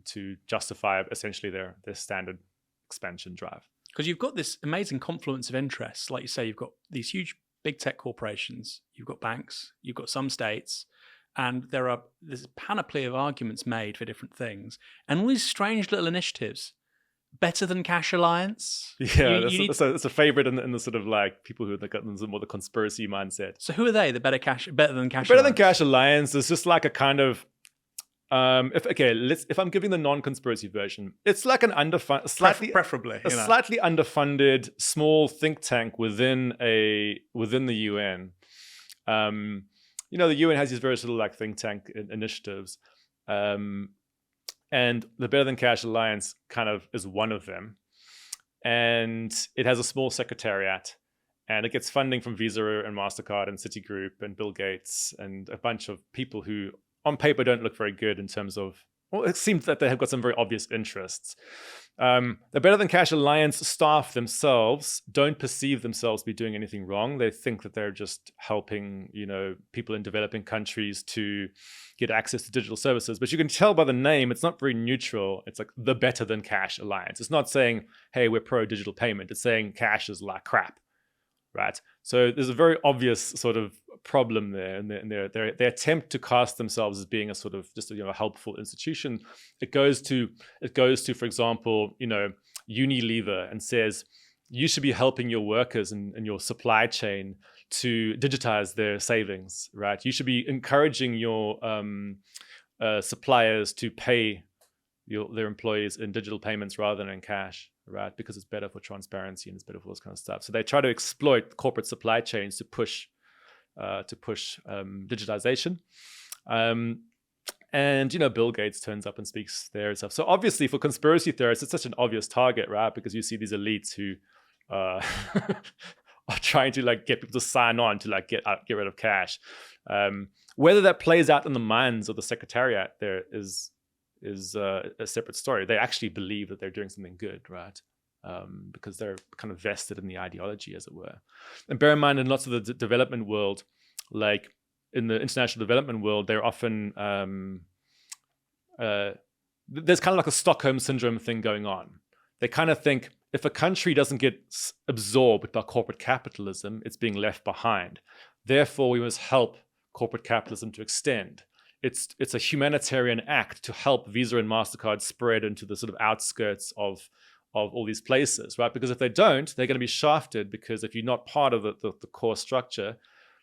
justify essentially their standard expansion drive. Because you've got this amazing confluence of interests. Like you say, you've got these huge big tech corporations, you've got banks, you've got some states, and there's a panoply of arguments made for different things. And all these strange little initiatives. Better than Cash Alliance? Yeah, it's a favorite in the sort of like people who have got more the conspiracy mindset. So who are they? The better than Cash Alliance? Better than Cash Alliance is just like a kind of if I'm giving the non-conspiracy version, it's like an preferably a slightly underfunded small think tank within the UN. The UN has these various little like think tank initiatives, and the Better Than Cash Alliance kind of is one of them, and it has a small secretariat, and it gets funding from Visa and Mastercard and Citigroup and Bill Gates and a bunch of people who on paper don't look very good in terms of, well, it seems that they have got some very obvious interests. The Better Than Cash Alliance staff themselves don't perceive themselves to be doing anything wrong. They think that they're just helping, people in developing countries to get access to digital services. But you can tell by the name, it's not very neutral. It's like the Better Than Cash Alliance. It's not saying, hey, we're pro-digital payment. It's saying cash is like crap, right? So there's a very obvious sort of problem there, and they attempt to cast themselves as being a sort of just a helpful institution. It goes to, for example, Unilever and says you should be helping your workers and your supply chain to digitize their savings, right? You should be encouraging your suppliers to pay their employees in digital payments rather than in cash, right? Because it's better for transparency and it's better for those kind of stuff. So they try to exploit corporate supply chains to push digitization. And, Bill Gates turns up and speaks there and stuff. So obviously for conspiracy theorists, it's such an obvious target, right? Because you see these elites who are trying to like get people to sign on to like get rid of cash. Whether that plays out in the minds of the secretariat there is a separate story. They actually believe that they're doing something good, right? Because they're kind of vested in the ideology, as it were. And bear in mind, in lots of the development world, like in the international development world, they're often there's kind of like a Stockholm syndrome thing going on. They kind of think if a country doesn't get absorbed by corporate capitalism, it's being left behind. Therefore, we must help corporate capitalism to extend. It's a humanitarian act to help Visa and Mastercard spread into the sort of outskirts of all these places, right? Because if they don't, they're going to be shafted, because if you're not part of the core structure,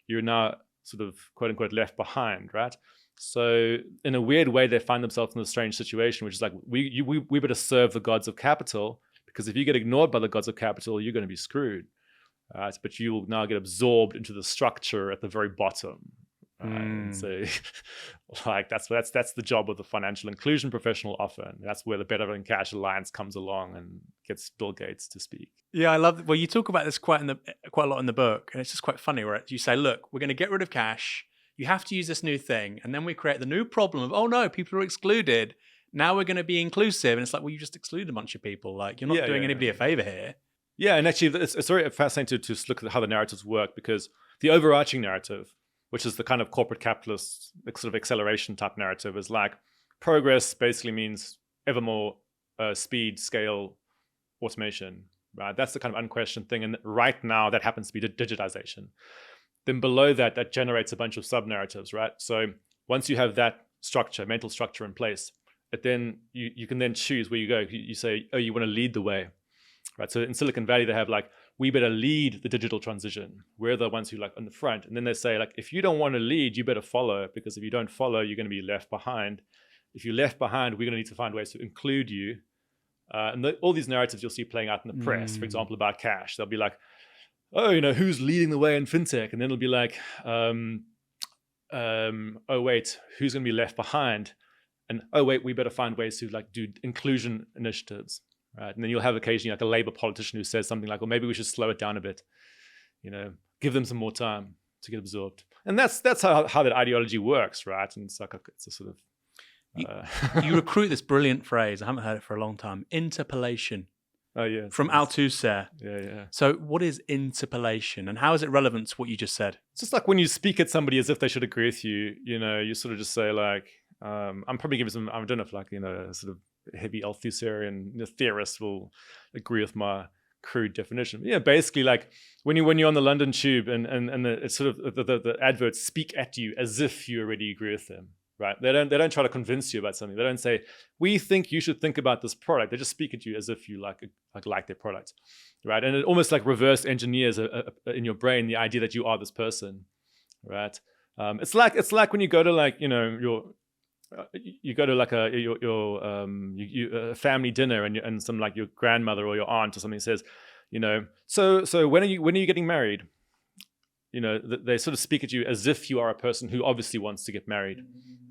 you're now sort of quote unquote left behind, right? So in a weird way, they find themselves in a strange situation, which is like, we better serve the gods of capital, because if you get ignored by the gods of capital, you're going to be screwed. But you will now get absorbed into the structure at the very bottom. So like that's the job of the financial inclusion professional often. That's where the Better Than Cash Alliance comes along and gets Bill Gates to speak. Yeah, I love. Well, you talk about this quite a lot in the book, and it's just quite funny, where you say, "Look, we're going to get rid of cash. You have to use this new thing," and then we create the new problem of, "Oh no, people are excluded. Now we're going to be inclusive," and it's like, well, you just excluded a bunch of people. Like you're not doing anybody a favor here. Yeah, and actually, it's very fascinating to look at how the narratives work, because the overarching narrative, which is the kind of corporate capitalist sort of acceleration type narrative, is like progress basically means ever more speed, scale, automation, right? That's the kind of unquestioned thing. And right now that happens to be digitization. Then below that, that generates a bunch of sub-narratives, right? So once you have that structure, mental structure in place, then you can then choose where you go. You say, oh, you want to lead the way, right? So in Silicon Valley, they have like, we better lead the digital transition. We're the ones who like on the front. And then they say like, if you don't want to lead, you better follow, because if you don't follow, you're going to be left behind. If you're left behind, we're going to need to find ways to include you. And all these narratives you'll see playing out in the press, for example, about cash. They'll be like, oh, who's leading the way in fintech? And then it'll be like, oh, wait, who's going to be left behind? And oh, wait, we better find ways to like do inclusion initiatives. Right. And then you'll have occasionally like a Labour politician who says something like, well, maybe we should slow it down a bit, give them some more time to get absorbed. And that's how that ideology works, right? And it's like it's a sort of... You recruit this brilliant phrase, I haven't heard it for a long time, interpolation. Oh, yeah. From Althusser. Yeah. So what is interpolation, and how is it relevant to what you just said? It's just like when you speak at somebody as if they should agree with you, you sort of just say like, I'm probably giving some, I don't know if like, sort of heavy Althusserian theorists will agree with my crude definition. But yeah, basically like when you're on the London tube and it's sort of the adverts speak at you as if you already agree with them, right? They don't try to convince you about something. They don't say, we think you should think about this product. They just speak at you as if you like their product, right? And it almost like reverse engineers in your brain the idea that you are this person, right? It's like when you go to like you go to like a family dinner and some like your grandmother or your aunt or something says, so when are you getting married? They sort of speak at you as if you are a person who obviously wants to get married,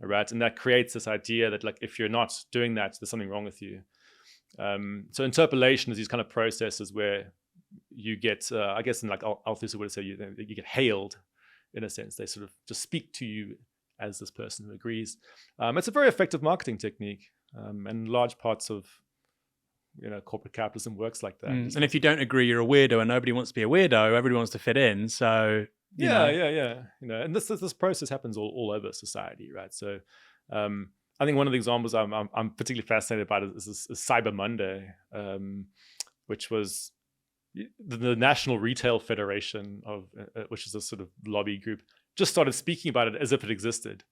right? And that creates this idea that like if you're not doing that, there's something wrong with you. So interpolation is these kind of processes where you get, I guess in like Althusser would say, you get hailed in a sense. They sort of just speak to you as this person who agrees. It's a very effective marketing technique, and large parts of corporate capitalism works like that. And if you don't agree, you're a weirdo, and nobody wants to be a weirdo. Everybody wants to fit in. So yeah. And this process happens all over society, right? So I think one of the examples I'm particularly fascinated by is Cyber Monday, which was the National Retail Federation which is a sort of lobby group, just started speaking about it as if it existed.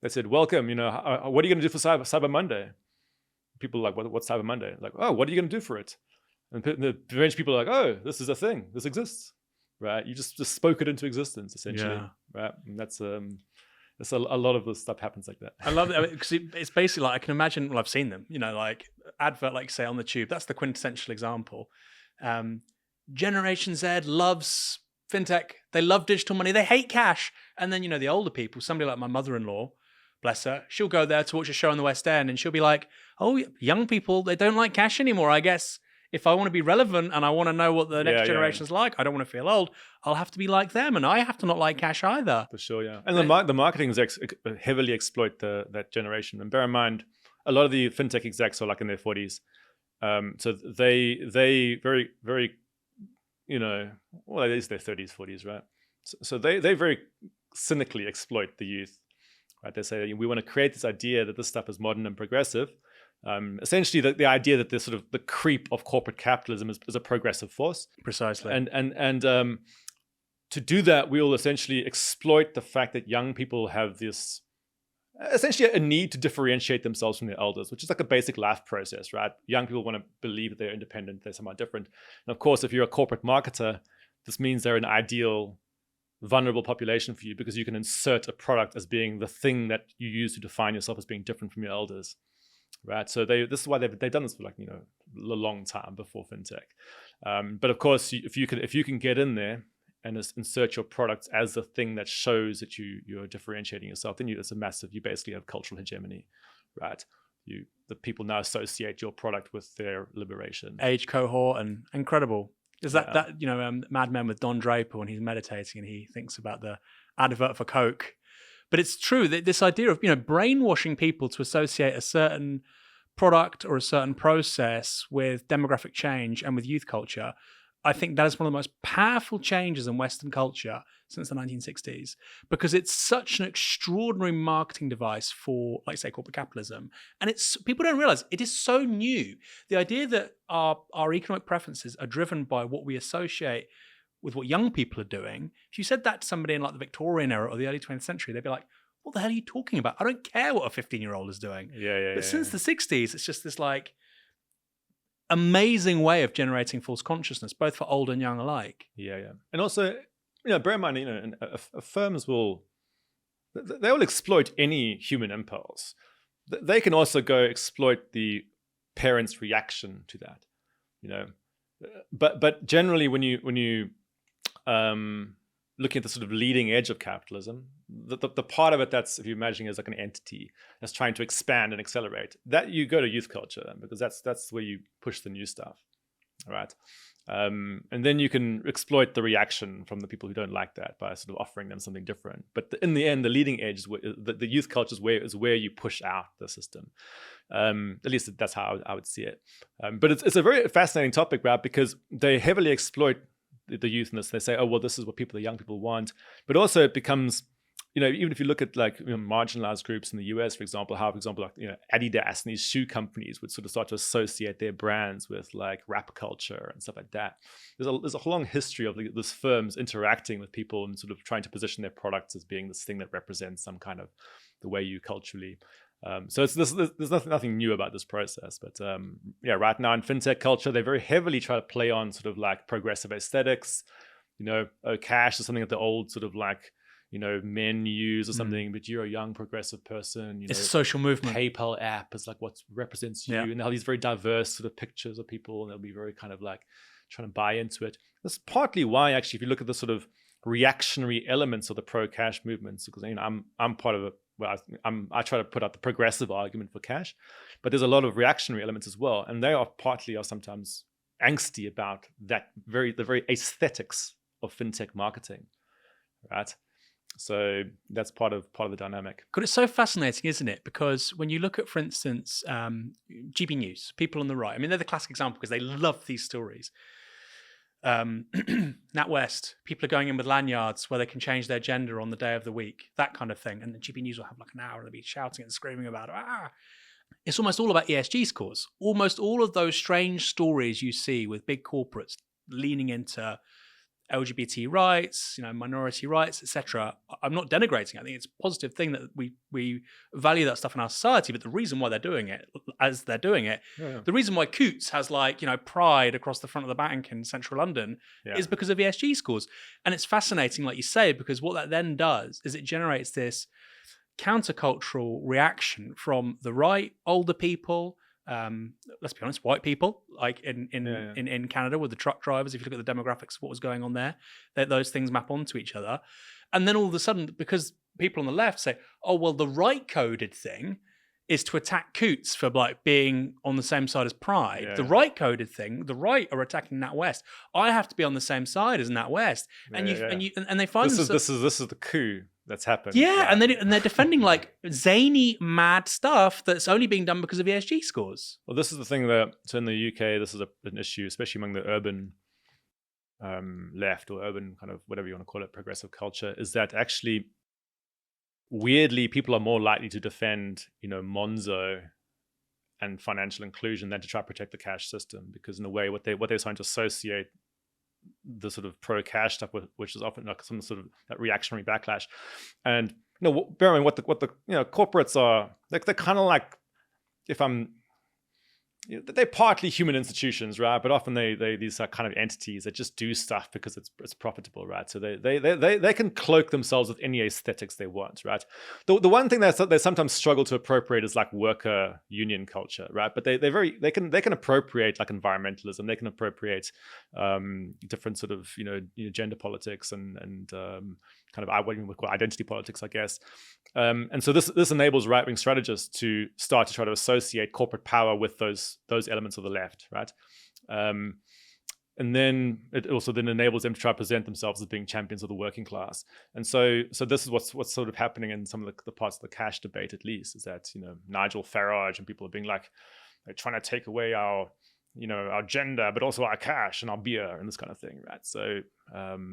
They said, welcome, what are you going to do for Cyber Monday? People are like, what's Cyber Monday? Like, oh, what are you going to do for it? And the French people are like, oh, this is a thing. This exists, right? You just spoke it into existence, essentially, right? And that's a lot of the stuff happens like that. I love it because it's basically like, I can imagine, well, I've seen them, like advert, like say on the tube, that's the quintessential example. Generation Z loves fintech. They love digital money. They hate cash. And then, the older people, somebody like my mother-in-law, bless her, she'll go there to watch a show in the West End and she'll be like, oh, young people, they don't like cash anymore. I guess if I want to be relevant and I want to know what the next generation's like, I don't want to feel old, I'll have to be like them, and I have to not like cash either. For sure, yeah. And the marketing execs heavily exploit that generation. And bear in mind, a lot of the fintech execs are like in their 40s. So they very, very, well, it is their 30s, 40s, right? So they very cynically exploit the youth, right? They say, we want to create this idea that this stuff is modern and progressive. Essentially, the idea that the the creep of corporate capitalism is a progressive force. Precisely. And to do that, we will essentially exploit the fact that young people have this, essentially a need to differentiate themselves from their elders, which is like a basic life process, right? Young people want to believe that they're independent, they're somewhat different. And of course, if you're a corporate marketer, this means they're an ideal vulnerable population for you, because you can insert a product as being the thing that you use to define yourself as being different from your elders, right? So this is why they've done this for a long time before fintech. But of course, if you can get in there and insert your products as the thing that shows that you're differentiating yourself, then it's a massive. You basically have cultural hegemony, right? The people now associate your product with their liberation, age cohort, and incredible. Is that Mad Men with Don Draper when he's meditating and he thinks about the advert for Coke? But it's true that this idea of brainwashing people to associate a certain product or a certain process with demographic change and with youth culture, I think that is one of the most powerful changes in Western culture since the 1960s, because it's such an extraordinary marketing device for, like, say, corporate capitalism. And people don't realize it is so new. The idea that our economic preferences are driven by what we associate with what young people are doing. If you said that to somebody in like the Victorian era or the early 20th century, they'd be like, what the hell are you talking about? I don't care what a 15-year-old is doing. But since the 60s, it's just this like amazing way of generating false consciousness, both for old and young alike. And also, bear in mind, firms will exploit any human impulse. They can also go exploit the parents' reaction to that, But generally, when you looking at the sort of leading edge of capitalism, the part of it that's, if you imagine, as like an entity that's trying to expand and accelerate, that you go to youth culture, because that's where you push the new stuff, all right? And then you can exploit the reaction from the people who don't like that by sort of offering them something different. But in the end, the leading edge is the youth culture is where you push out the system. At least that's how I would see it. But it's a very fascinating topic, right? Because they heavily exploit the youth in this. They say, oh, well, this is what the young people want. But also it becomes, even if you look at like marginalized groups in the US, for example, how, for example, like, Adidas and these shoe companies would sort of start to associate their brands with like rap culture and stuff like that. There's a long history of these firms interacting with people and sort of trying to position their products as being this thing that represents some kind of the way you culturally. So there's nothing new about this process, but right now in fintech culture, they very heavily try to play on sort of like progressive aesthetics. Cash is something that the old sort of like men use or something, but you're a young progressive person. It's a social movement. PayPal app is like what represents you, and they have these very diverse sort of pictures of people, and they'll be very kind of like trying to buy into it. That's partly why, actually, if you look at the sort of reactionary elements of the pro-cash movements, because I'm part of it. Well, I try to put out the progressive argument for cash, but there's a lot of reactionary elements as well, and they are sometimes angsty about the very aesthetics of fintech marketing, right? So that's part of the dynamic. God, it's so fascinating, isn't it? Because when you look at, for instance, GB News, people on the right, I mean, they're the classic example because they love these stories. NatWest, people are going in with lanyards where they can change their gender on the day of the week, that kind of thing. And the GB News will have like an hour and they'll be shouting and screaming about it. It's almost all about ESG scores. Almost all of those strange stories you see with big corporates leaning into LGBT rights, minority rights, etc. I'm not denigrating. I think it's a positive thing that we value that stuff in our society. But the reason why they're doing it, the reason why Coutts has pride across the front of the bank in central London is because of ESG scores. And it's fascinating, like you say, because what that then does is it generates this countercultural reaction from the right, older people. Let's be honest, white people, like in Canada with the truck drivers. If you look at the demographics of what was going on there, those things map onto each other. And then all of a sudden, because people on the left say, oh, well, the right-coded thing is to attack Coots for like being on the same side as Pride. Yeah, the right-coded thing, the right are attacking NatWest. I have to be on the same side as NatWest. And they find this is the coup that's happened. Yeah, and they're defending like zany, mad stuff that's only being done because of ESG scores. Well, this is the thing that, so in the UK, this is an issue, especially among the urban left or urban kind of whatever you want to call it, progressive culture, is that actually weirdly people are more likely to defend, Monzo and financial inclusion than to try to protect the cash system, because in a way what they're trying to associate the sort of pro-cash stuff with, which is often like some sort of that reactionary backlash. And bear in mind what the corporates are, like they're kind of like, they're partly human institutions, right? But often they these are kind of entities that just do stuff because it's profitable, right? So they can cloak themselves with any aesthetics they want, right? The one thing that they sometimes struggle to appropriate is like worker union culture, right? But they can appropriate like environmentalism, they can appropriate different sort of gender politics and kind of what you would call identity politics, I guess. And so this enables right-wing strategists to start to try to associate corporate power with those elements of the left, right? And then it also then enables them to try to present themselves as being champions of the working class. And so this is what's sort of happening in some of the parts of the cash debate, at least, is that Nigel Farage and people are being like, they're trying to take away our gender, but also our cash and our beer and this kind of thing, right? So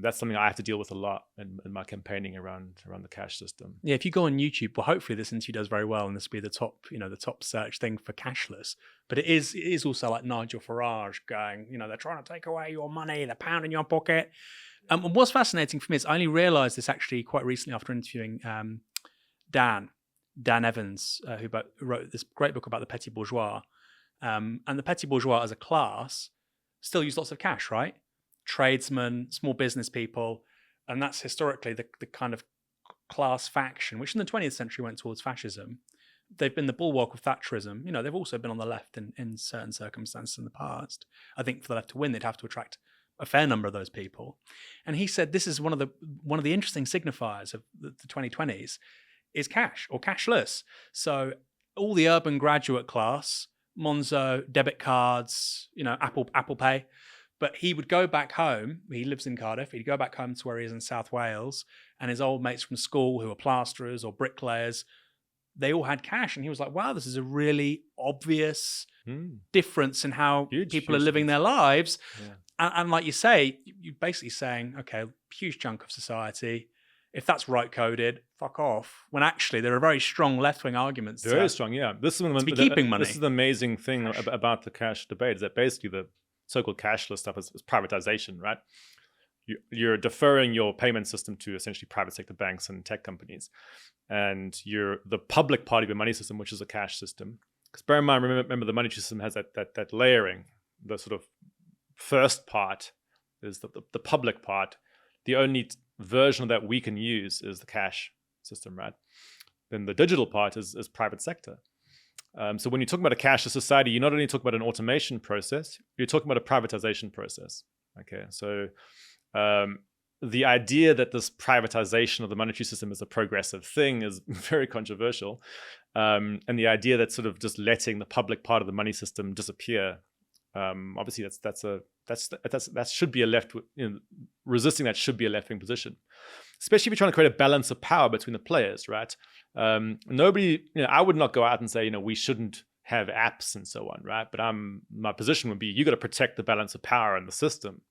that's something I have to deal with a lot in my campaigning around the cash system. Yeah, if you go on YouTube, well, hopefully this interview does very well, and this will be the top search thing for cashless. But it is also like Nigel Farage going, they're trying to take away your money, they're pounding your pocket. And what's fascinating for me is I only realised this actually quite recently after interviewing Dan Evans, who wrote this great book about the petty bourgeois. And the petty bourgeois as a class still use lots of cash, right? Tradesmen, small business people, and that's historically the kind of class faction, which in the 20th century went towards fascism. They've been the bulwark of Thatcherism. They've also been on the left in certain circumstances in the past. I think for the left to win, they'd have to attract a fair number of those people. And he said this is one of the interesting signifiers of the 2020s is cash or cashless. So all the urban graduate class, Monzo, debit cards, Apple Pay. But he would go back home. He lives in Cardiff. He'd go back home to where he is in South Wales, and his old mates from school who were plasterers or bricklayers, they all had cash. And he was like, wow, this is a really obvious difference in how people are living their lives. Yeah. And like you say, you're basically saying, okay, huge chunk of society, if that's right coded, fuck off. When actually there are very strong left-wing arguments. Very strong, yeah. This is keeping money. This is the amazing thing about the cash debate, is that basically the so-called cashless stuff is privatization, right? You're deferring your payment system to essentially private sector banks and tech companies, and you're the public part of your money system, which is a cash system. Because bear in mind, remember the monetary system has that layering. The sort of first part is the public part. The only version of that we can use is the cash system, right? Then the digital part is private sector. So when you talk about a cashless society, you not only talk about an automation process, you're talking about a privatization process. Okay, so the idea that this privatization of the monetary system is a progressive thing is very controversial, and the idea that sort of just letting the public part of the money system disappear, obviously that should be a left, resisting that should be a left-wing position, especially if you're trying to create a balance of power between the players, right? Nobody, I would not go out and say, we shouldn't have apps and so on, right? But my position would be, you got to protect the balance of power in the system,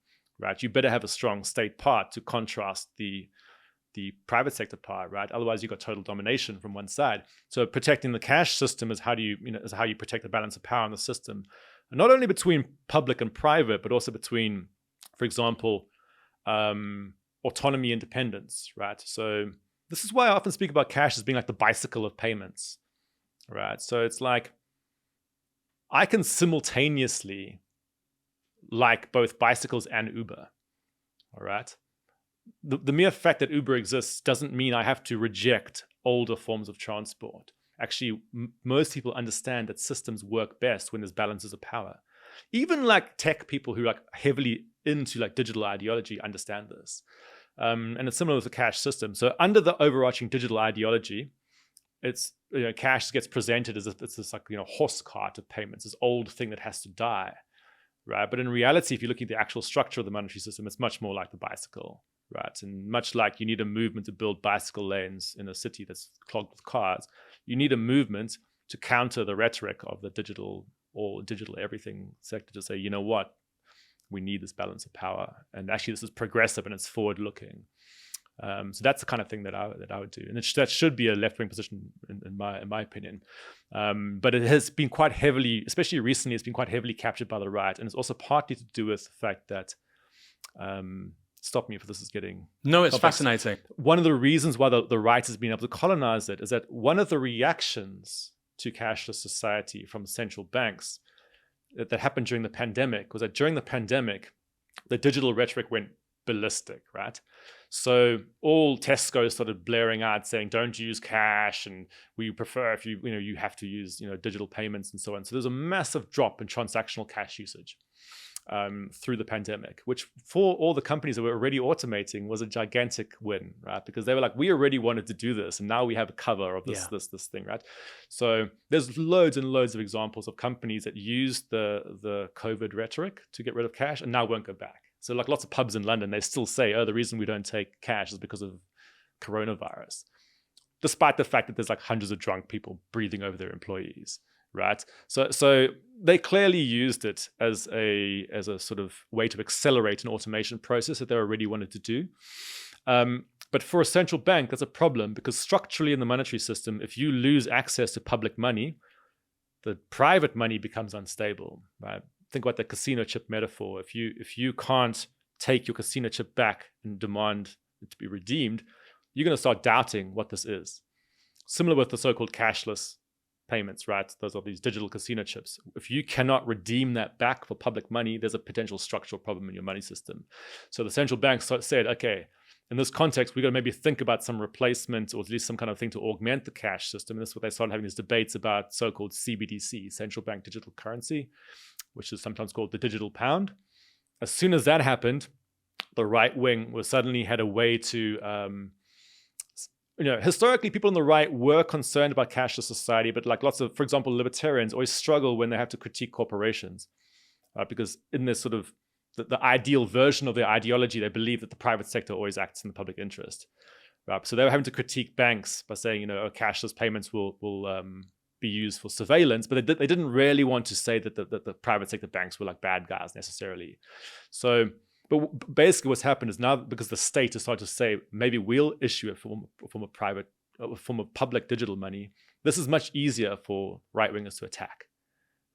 right? You better have a strong state part to contrast the private sector part, right? Otherwise, you got total domination from one side. So protecting the cash system is how you protect the balance of power in the system, not only between public and private, but also between, for example, autonomy, independence, right? So this is why I often speak about cash as being like the bicycle of payments, right? So it's like I can simultaneously like both bicycles and Uber, all right? The mere fact that Uber exists doesn't mean I have to reject older forms of transport. Actually, most people understand that systems work best when there's balances of power. Even like tech people who are like heavily into like digital ideology understand this. And it's similar with the cash system. So under the overarching digital ideology, it's, cash gets presented as if it's this like, horse cart of payments, this old thing that has to die, right? But in reality, if you're looking at the actual structure of the monetary system, it's much more like the bicycle, right? And much like you need a movement to build bicycle lanes in a city that's clogged with cars, you need a movement to counter the rhetoric of the digital everything sector to say, you know what, we need this balance of power. And actually this is progressive and it's forward looking. So that's the kind of thing that I would do. And that should be a left-wing position in my opinion. But it has been quite heavily, especially recently, it's been quite heavily captured by the right. And it's also partly to do with the fact that, stop me if this is getting No, it's complex. fascinating. One of the reasons why the right has been able to colonize it is that one of the reactions to cashless society from central banks that happened during the pandemic was that during the pandemic, the digital rhetoric went ballistic, right? So all Tesco started blaring out saying, don't use cash, and we prefer if you have to use digital payments and so on. So there's a massive drop in transactional cash usage through the pandemic, which for all the companies that were already automating was a gigantic win, right? Because they were like, we already wanted to do this, and now we have a cover of this thing, right? So there's loads and loads of examples of companies that used the COVID rhetoric to get rid of cash and now won't go back. So like lots of pubs in London, they still say, oh, the reason we don't take cash is because of coronavirus, despite the fact that there's like hundreds of drunk people breathing over their employees, right? So they clearly used it as a sort of way to accelerate an automation process that they already wanted to do. But for a central bank, that's a problem because structurally in the monetary system, if you lose access to public money, the private money becomes unstable, right? Think about the casino chip metaphor. If you can't take your casino chip back and demand it to be redeemed, you're going to start doubting what this is. Similar with the so-called cashless payments, right? Those are these digital casino chips. If you cannot redeem that back for public money, there's a potential structural problem in your money system. So the central bank said, okay, in this context, we've got to maybe think about some replacement or at least some kind of thing to augment the cash system. And that's what they started having these debates about so-called CBDC, central bank digital currency, which is sometimes called the digital pound. As soon as that happened, the right wing was suddenly had a way to, historically people on the right were concerned about cashless society, but like lots of, for example, libertarians always struggle when they have to critique corporations because in this sort of the ideal version of their ideology, they believe that the private sector always acts in the public interest. Right? So they were having to critique banks by saying, cashless payments will be used for surveillance, but they didn't really want to say that the private sector banks were like bad guys necessarily. So, but basically what's happened is now because the state has started to say, maybe we'll issue a form of public digital money, this is much easier for right-wingers to attack,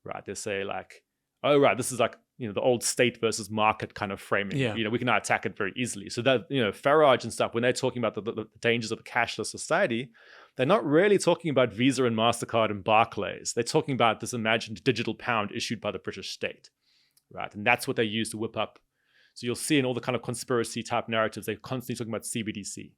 right? They say like, oh, right, this is like, the old state versus market kind of framing. Yeah. We can now attack it very easily. So that, Farage and stuff, when they're talking about the dangers of a cashless society, they're not really talking about Visa and Mastercard and Barclays. They're talking about this imagined digital pound issued by the British state, right? And that's what they use to whip up. So you'll see in all the kind of conspiracy type narratives, they're constantly talking about CBDC.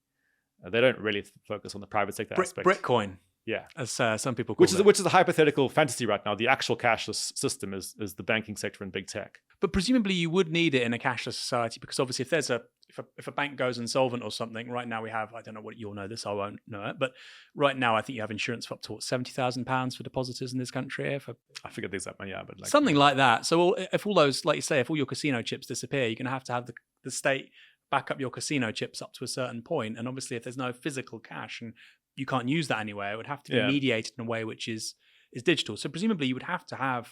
They don't really focus on the private sector aspect. Bitcoin. Yeah, as some people call it. Which is a hypothetical fantasy right now. The actual cashless system is the banking sector and big tech. But presumably you would need it in a cashless society because obviously if there's if a bank goes insolvent or something, right now we have, I don't know what you'll know this, I won't know it, but right now I think you have insurance for up to £70,000 for depositors in this country. I figured things out, yeah, but something like that. So if all those, like you say, if all your casino chips disappear, you're going to have the state back up your casino chips up to a certain point. And obviously if there's no physical cash and you can't use that anywhere, it would have to be mediated in a way which is digital. So presumably you would have to have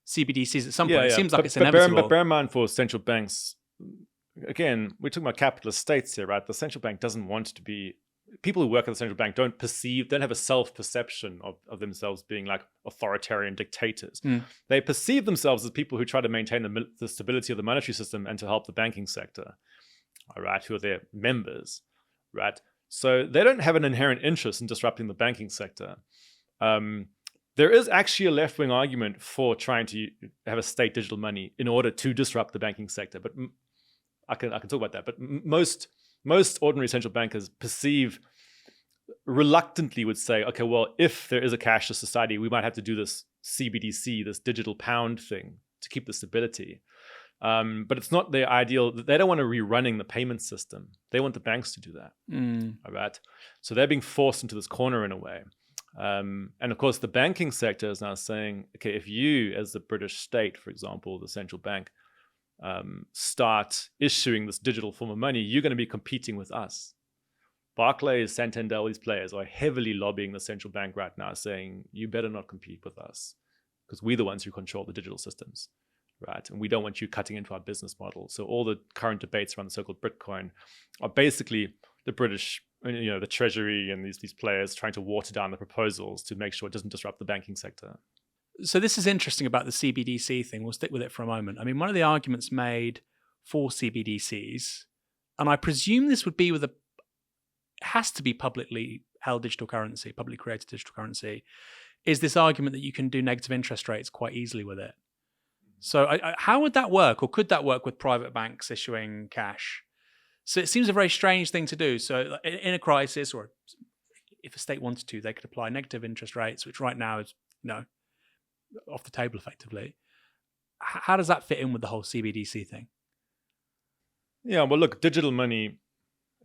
CBDCs at some point. It seems like it's inevitable. But bear in mind for central banks, again, we're talking about capitalist states here, right? The central bank doesn't want to be, people who work at the central bank don't have a self-perception of themselves being like authoritarian dictators. They perceive themselves as people who try to maintain the stability of the monetary system and to help the banking sector, all right, who are their members, right? So they don't have an inherent interest in disrupting the banking sector. There is actually a left-wing argument for trying to have a state digital money in order to disrupt the banking sector, but I can talk about that. But most ordinary central bankers reluctantly would say, okay, well, if there is a cashless society, we might have to do this CBDC, this digital pound thing to keep the stability. But it's not their ideal. They don't want to rerunning the payment system. They want the banks to do that. All right. So they're being forced into this corner in a way. And of course, the banking sector is now saying, okay, if you, as the British state, for example, the central bank, start issuing this digital form of money, you're going to be competing with us. Barclays, Santander, all these players are heavily lobbying the central bank right now, saying, you better not compete with us because we're the ones who control the digital systems, right? And we don't want you cutting into our business model. So all the current debates around the so-called Bitcoin are basically the British, the Treasury and these players trying to water down the proposals to make sure it doesn't disrupt the banking sector. So this is interesting about the CBDC thing. We'll stick with it for a moment. I mean, one of the arguments made for CBDCs, and I presume this would be with has to be publicly held digital currency, publicly created digital currency, is this argument that you can do negative interest rates quite easily with it. So how would that work, or could that work with private banks issuing cash? So it seems a very strange thing to do. So in a crisis, or if a state wanted to, they could apply negative interest rates, which right now is off the table effectively. How does that fit in with the whole CBDC thing? Yeah, well, look, digital money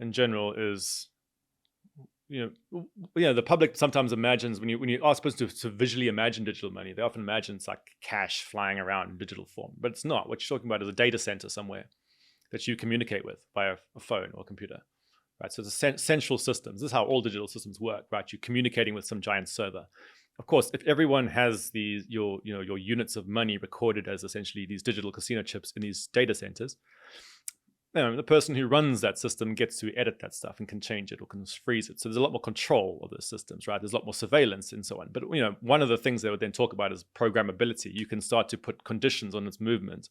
in general is, the public sometimes imagines when you are supposed to visually imagine digital money, they often imagine it's like cash flying around in digital form, but it's not. What you're talking about is a data center somewhere that you communicate with via a phone or computer, right? So it's a central system. This is how all digital systems work, right? You're communicating with some giant server. Of course, if everyone has your units of money recorded as essentially these digital casino chips in these data centers, the person who runs that system gets to edit that stuff and can change it or can freeze it. So there's a lot more control of the systems, right? There's a lot more surveillance and so on. But one of the things they would then talk about is programmability. You can start to put conditions on its movement,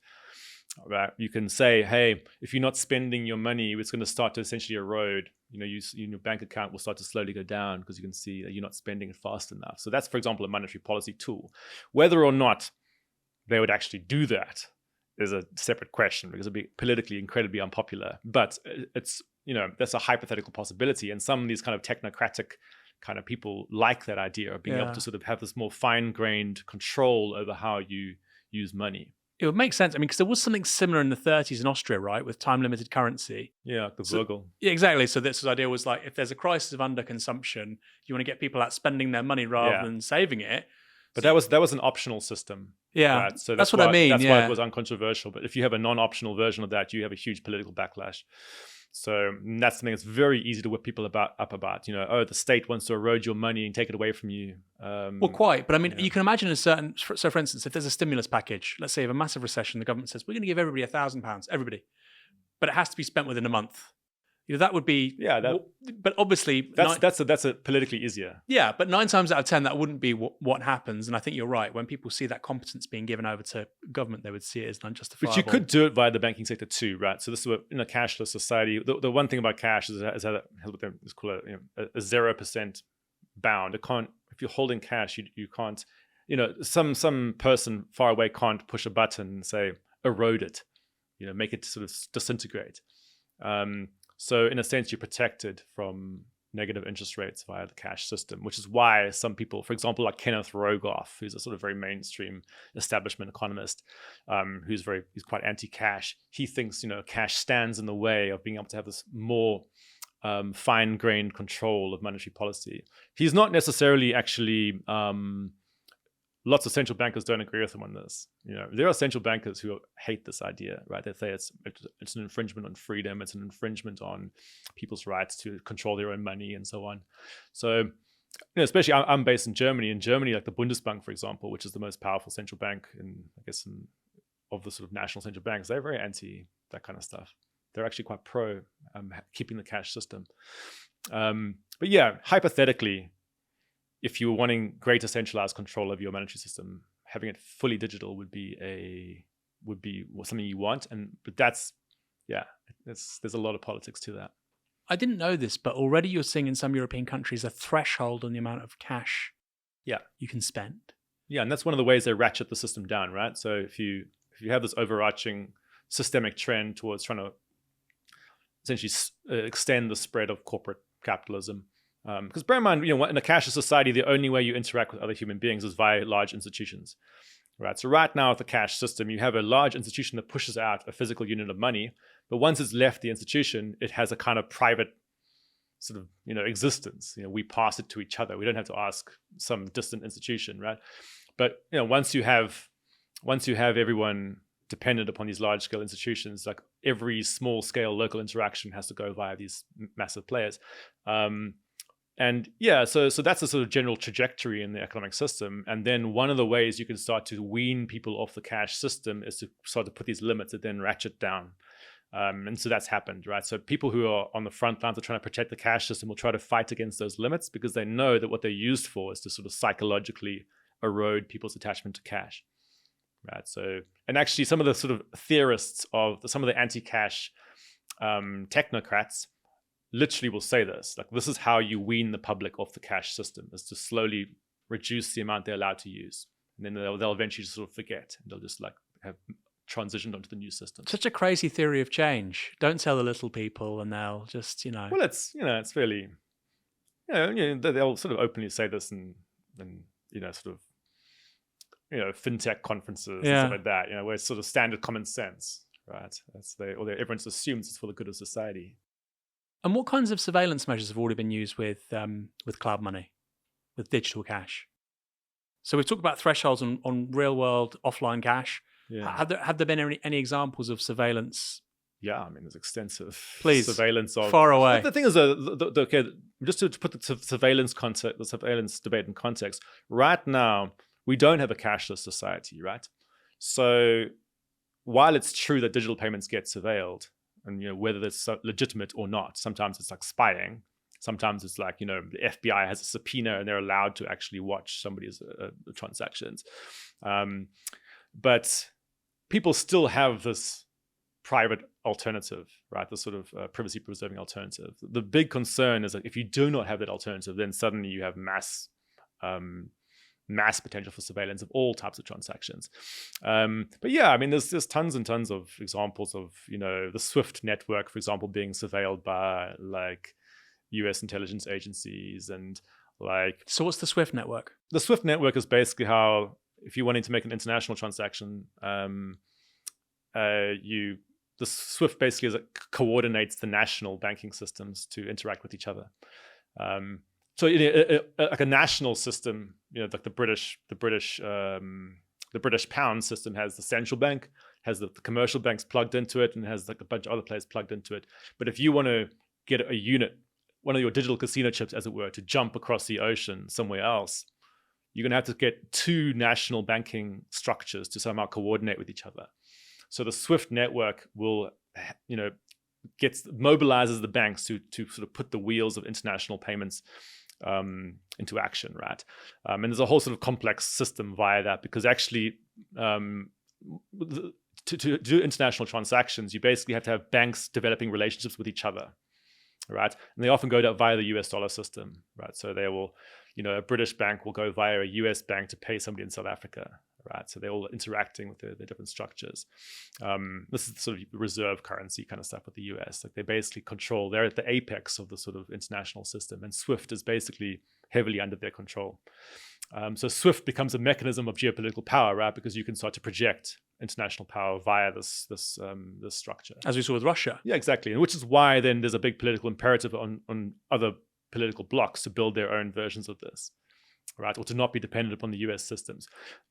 right? You can say, hey, if you're not spending your money, it's going to start to essentially erode. Your bank account will start to slowly go down because you can see that you're not spending it fast enough. So that's, for example, a monetary policy tool. Whether or not they would actually do that is a separate question because it'd be politically incredibly unpopular. But it's, that's a hypothetical possibility. And some of these kind of technocratic kind of people like that idea of being able to sort of have this more fine-grained control over how you use money. It would make sense. I mean, because there was something similar in the 30s in Austria, right, with time-limited currency. Yeah, the Virgil. Yeah, exactly. So this idea was like, if there's a crisis of underconsumption, you want to get people out spending their money rather than saving it. But that was an optional system. Yeah, right? So that's what I mean. That's why it was uncontroversial. But if you have a non-optional version of that, you have a huge political backlash. So that's something that's very easy to whip people up about. The state wants to erode your money and take it away from you. Well, quite. But I mean, you can imagine so for instance, if there's a stimulus package, let's say of a massive recession, the government says, we're going to give everybody £1,000, everybody. But it has to be spent within a month. That would be, but obviously that's a politically easier. Yeah, but 9 times out of 10, that wouldn't be what happens. And I think you're right. When people see that competence being given over to government, they would see it as unjustifiable. But you could do it via the banking sector too, right? So this is what, in a cashless society, the one thing about cash is that it's called a 0% bound. It can't, if you're holding cash, you can't, some person far away can't push a button and say erode it, make it sort of disintegrate. So in a sense, you're protected from negative interest rates via the cash system, which is why some people, for example, like Kenneth Rogoff, who's a sort of very mainstream establishment economist, who's quite anti-cash. He thinks, cash stands in the way of being able to have this more fine-grained control of monetary policy. He's not necessarily actually. Lots of central bankers don't agree with him on this. There are central bankers who hate this idea, right? They say it's an infringement on freedom, it's an infringement on people's rights to control their own money and so on. So, especially I'm based in Germany. In Germany, like the Bundesbank, for example, which is the most powerful central bank of the sort of national central banks, they're very anti that kind of stuff. They're actually quite pro keeping the cash system. But yeah, hypothetically, if you were wanting greater centralized control of your monetary system, having it fully digital would be something you want. But there's a lot of politics to that. I didn't know this, but already you're seeing in some European countries a threshold on the amount of cash you can spend. Yeah, and that's one of the ways they ratchet the system down, right? So if you have this overarching systemic trend towards trying to essentially extend the spread of corporate capitalism. Because bear in mind, in a cashless society, the only way you interact with other human beings is via large institutions, right? So right now with the cash system, you have a large institution that pushes out a physical unit of money, but once it's left the institution, it has a kind of private sort of, existence. We pass it to each other. We don't have to ask some distant institution, right? But, once you have everyone dependent upon these large scale institutions, like every small scale local interaction has to go via these massive players. And yeah, so that's a sort of general trajectory in the economic system. And then one of the ways you can start to wean people off the cash system is to start to put these limits that then ratchet down. And so that's happened, right? So people who are on the front lines are trying to protect the cash system will try to fight against those limits because they know that what they're used for is to sort of psychologically erode people's attachment to cash, right? So, and actually some of the sort of theorists some of the anti-cash technocrats literally will say this, like, this is how you wean the public off the cash system, is to slowly reduce the amount they're allowed to use. And then they'll eventually just sort of forget, and they'll just like have transitioned onto the new system. Such a crazy theory of change. Don't tell the little people and they'll just, Well, it's, it's fairly, they'll sort of openly say this and sort of, fintech conferences and stuff like that, where it's sort of standard common sense, right? Everyone just assumes it's for the good of society. And what kinds of surveillance measures have already been used with cloud money, with digital cash? So we've talked about thresholds on real world offline cash. Yeah. Have there been any examples of surveillance? Yeah, I mean, there's extensive surveillance of far away. The thing is, okay, just to put the surveillance debate in context, right now we don't have a cashless society, right? So while it's true that digital payments get surveilled, and whether it's legitimate or not, sometimes it's like spying. Sometimes it's like, the FBI has a subpoena and they're allowed to actually watch somebody's transactions. But people still have this private alternative, right? The sort of privacy preserving alternative. The big concern is that if you do not have that alternative, then suddenly you have mass potential for surveillance of all types of transactions. But yeah, I mean, there's tons and tons of examples of, the SWIFT network, for example, being surveilled by like US intelligence agencies and like. So what's the SWIFT network? The SWIFT network is basically how, if you're wanting to make an international transaction, the SWIFT basically coordinates the national banking systems to interact with each other. So like a national system, like the British pound system has the central bank, has the commercial banks plugged into it, and has like a bunch of other players plugged into it. But if you want to get a unit, one of your digital casino chips, as it were, to jump across the ocean somewhere else, you're going to have to get two national banking structures to somehow coordinate with each other. So the SWIFT network will, mobilizes the banks to sort of put the wheels of international payments into action, right? And there's a whole sort of complex system via that, because actually to do international transactions, you basically have to have banks developing relationships with each other, right? And they often go via the US dollar system, right? So they will, a British bank will go via a US bank to pay somebody in South Africa, right? So they're all interacting with the different structures. This is sort of reserve currency kind of stuff with the US. Like they basically control, they're at the apex of the sort of international system, and SWIFT is basically heavily under their control. So SWIFT becomes a mechanism of geopolitical power, right? Because you can start to project international power via this structure. As we saw with Russia. Yeah, exactly. And which is why then there's a big political imperative on other political blocs to build their own versions of this, right? Or to not be dependent upon the US systems.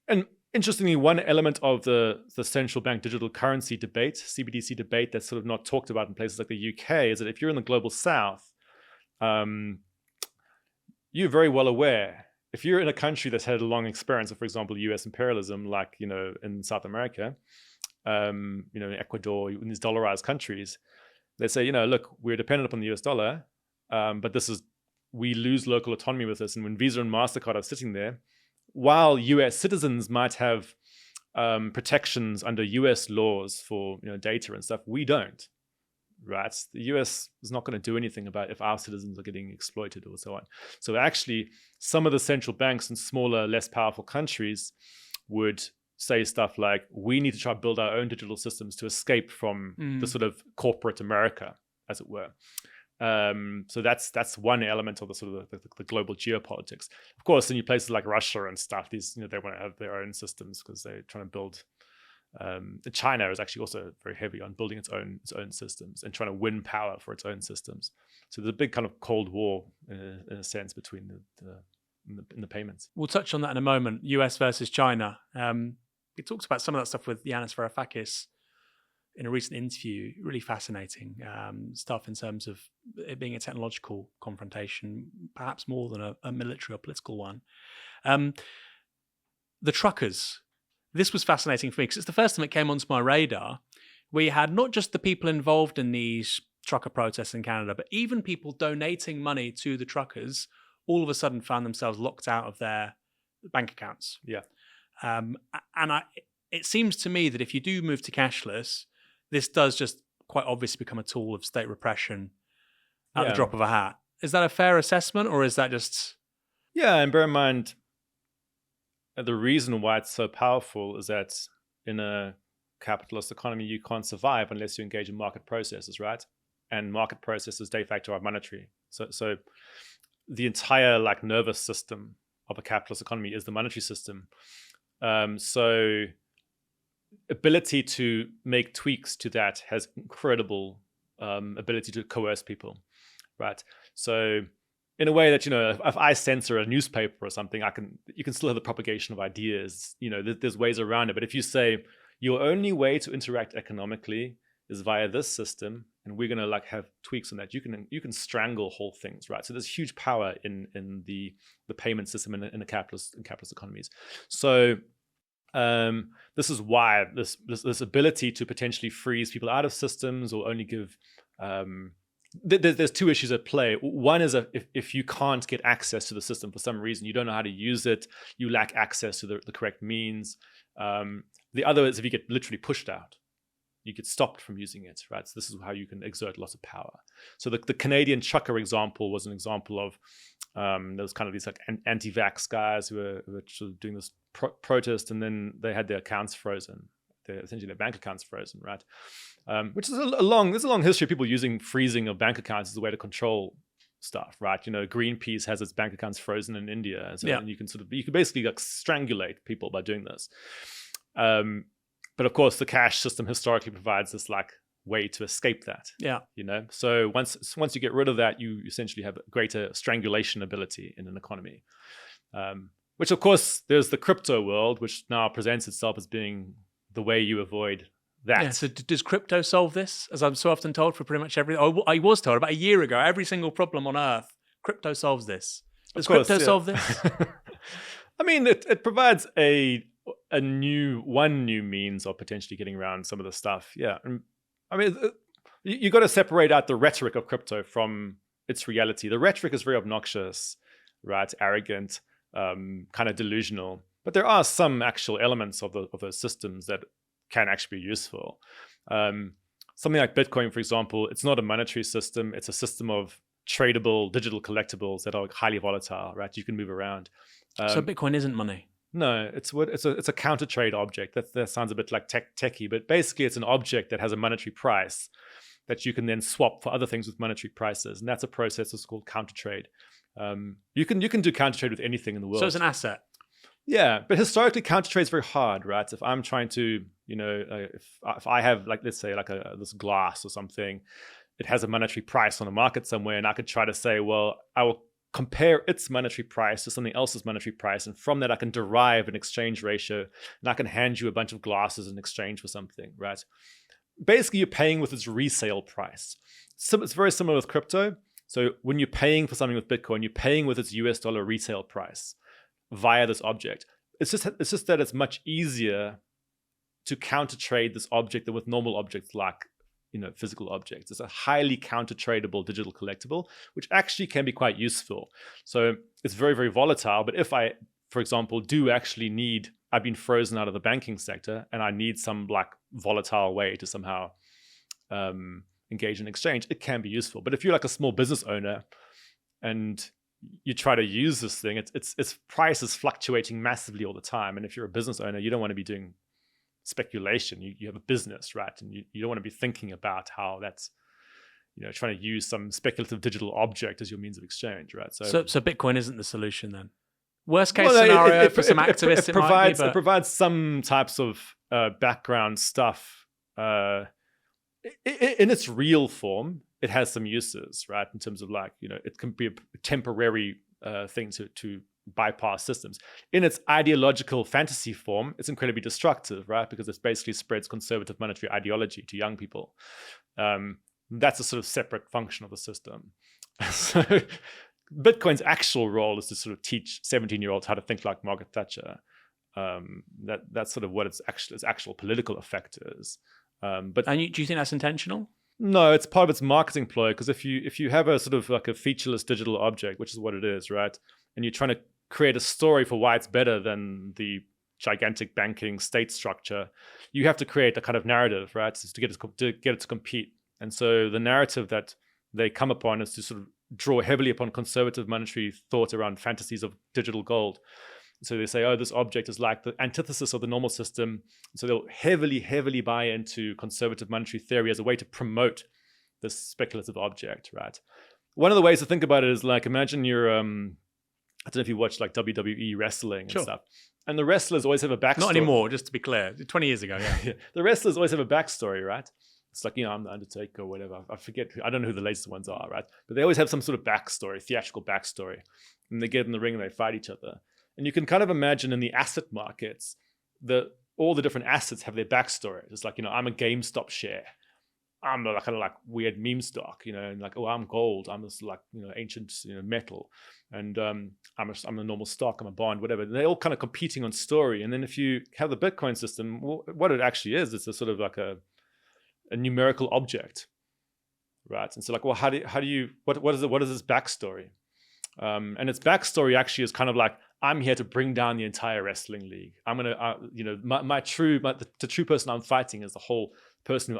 And interestingly, one element of the central bank digital currency debate, CBDC debate, that's sort of not talked about in places like the UK is that if you're in the global south, you're very well aware, if you're in a country that's had a long experience of, for example, US imperialism, like, in South America, in Ecuador, in these dollarized countries, they say, look, we're dependent upon the US dollar, but we lose local autonomy with this. And when Visa and Mastercard are sitting there, while US citizens might have protections under US laws for data and stuff, we don't, right? The US is not going to do anything about if our citizens are getting exploited or so on. So actually, some of the central banks in smaller, less powerful countries would say stuff like, we need to try to build our own digital systems to escape from the sort of corporate America, as it were. So that's one element of the sort of the global geopolitics. Of course, in places like Russia and stuff, these they want to have their own systems because they're trying to build. China is actually also very heavy on building its own systems and trying to win power for its own systems. So there's a big kind of Cold War in a sense between the payments. We'll touch on that in a moment. US versus China. It talks about some of that stuff with Yanis Varoufakis in a recent interview. Really fascinating stuff in terms of it being a technological confrontation, perhaps more than a military or political one. The truckers. This was fascinating for me because it's the first time it came onto my radar. We had not just the people involved in these trucker protests in Canada, but even people donating money to the truckers all of a sudden found themselves locked out of their bank accounts. Yeah. It seems to me that if you do move to cashless, this does just quite obviously become a tool of state repression at the drop of a hat. Is that a fair assessment, or is that just... Yeah, and bear in mind, the reason why it's so powerful is that in a capitalist economy, you can't survive unless you engage in market processes, right? And market processes de facto are monetary. So the entire nervous system of a capitalist economy is the monetary system. So ability to make tweaks to that has incredible ability to coerce people, right? So in a way that, if I censor a newspaper or something, you can still have the propagation of ideas. There's ways around it. But if you say your only way to interact economically is via this system, and we're going to have tweaks on that, you can strangle whole things, right? So there's huge power in the payment system in capitalist economies. So this is why this ability to potentially freeze people out of systems or only give there's two issues at play. One is if you can't get access to the system for some reason, you don't know how to use it, you lack access to the correct means. The other is if you get literally pushed out, you get stopped from using it, right? So this is how you can exert lots of power. So the Canadian trucker example was an example of there was kind of these anti-vax guys who were sort of doing this protest, and then they had their accounts frozen. Essentially their bank accounts frozen, right? Which is there's a long history of people using freezing of bank accounts as a way to control stuff, right? Greenpeace has its bank accounts frozen in India, and you can basically strangulate people by doing this. But of course, the cash system historically provides this way to escape that. Yeah. So once you get rid of that, you essentially have a greater strangulation ability in an economy. Which of course, there's the crypto world, which now presents itself as being the way you avoid that. Yeah, so does crypto solve this? As I'm so often told for pretty much I was told about a year ago, every single problem on earth, crypto solves this. Does crypto solve this? I mean, it provides a new means of potentially getting around some of the stuff. Yeah. I mean, you got to separate out the rhetoric of crypto from its reality. The rhetoric is very obnoxious, right? Arrogant, kind of delusional. But there are some actual elements of those systems that can actually be useful. Something like Bitcoin, for example, it's not a monetary system. It's a system of tradable digital collectibles that are highly volatile, right? You can move around. So Bitcoin isn't money? No, it's a counter trade object. That sounds a bit like techie, but basically it's an object that has a monetary price that you can then swap for other things with monetary prices, and that's a process that's called counter trade. You can do counter trade with anything in the world. So it's an asset. Yeah, but historically, counter trade is very hard, right? If I'm trying to, if I have let's say this glass or something, it has a monetary price on a market somewhere, and I could try to say, well, I will compare its monetary price to something else's monetary price, and from that I can derive an exchange ratio, and I can hand you a bunch of glasses in exchange for something, right? Basically, you're paying with its resale price. So it's very similar with crypto. So when you're paying for something with Bitcoin, you're paying with its US dollar retail price via this object. It's just that it's much easier to counter trade this object than with normal objects like physical objects. It's a highly counter tradable digital collectible, which actually can be quite useful. So it's very, very volatile. But if I, for example, I've been frozen out of the banking sector and I need some volatile way to somehow engage in exchange, it can be useful. But if you're a small business owner and you try to use this thing, its price is fluctuating massively all the time. And if you're a business owner, you don't want to be doing speculation. You have a business, right? And you don't want to be thinking about how that's, trying to use some speculative digital object as your means of exchange, right? So Bitcoin isn't the solution then. Worst case scenario for some activists, it provides some types of background stuff. In its real form, it has some uses, right? In terms of it can be a temporary thing to bypass systems. In its ideological fantasy form, it's incredibly destructive, right? Because it basically spreads conservative monetary ideology to young people. That's a sort of separate function of the system. So Bitcoin's actual role is to sort of teach 17-year-olds how to think like Margaret Thatcher. That's sort of what its actual political effect is. Do you think that's intentional? No, it's part of its marketing ploy. Because if you have a sort of like a featureless digital object, which is what it is, right, and you're trying to create a story for why it's better than the gigantic banking state structure, you have to create a kind of narrative, right, to get it to compete. And so the narrative that they come upon is to sort of draw heavily upon conservative monetary thought around fantasies of digital gold. So they say, oh, this object is like the antithesis of the normal system. So they'll heavily, heavily buy into conservative monetary theory as a way to promote this speculative object, right? One of the ways to think about it is like, imagine you're, I don't know if you watch like WWE wrestling and stuff. And the wrestlers always have a backstory. Not anymore, just to be clear. 20 years ago, yeah. Yeah. The wrestlers always have a backstory, right? It's like, I'm the Undertaker or whatever. I forget. I don't know who the latest ones are, right? But they always have some sort of backstory, theatrical backstory. And they get in the ring and they fight each other. And you can kind of imagine in the asset markets, all the different assets have their backstory. It's like, I'm a GameStop share. I'm kind of like weird meme stock, and like, oh, I'm gold. I'm this like, ancient metal. And I'm a normal stock. I'm a bond, whatever. They're all kind of competing on story. And then if you have the Bitcoin system, what it actually is, it's a sort of like a numerical object, right? And so like, well, what is this backstory? And its backstory actually is kind of like, I'm here to bring down the entire wrestling league. I'm gonna, the true person I'm fighting is the whole person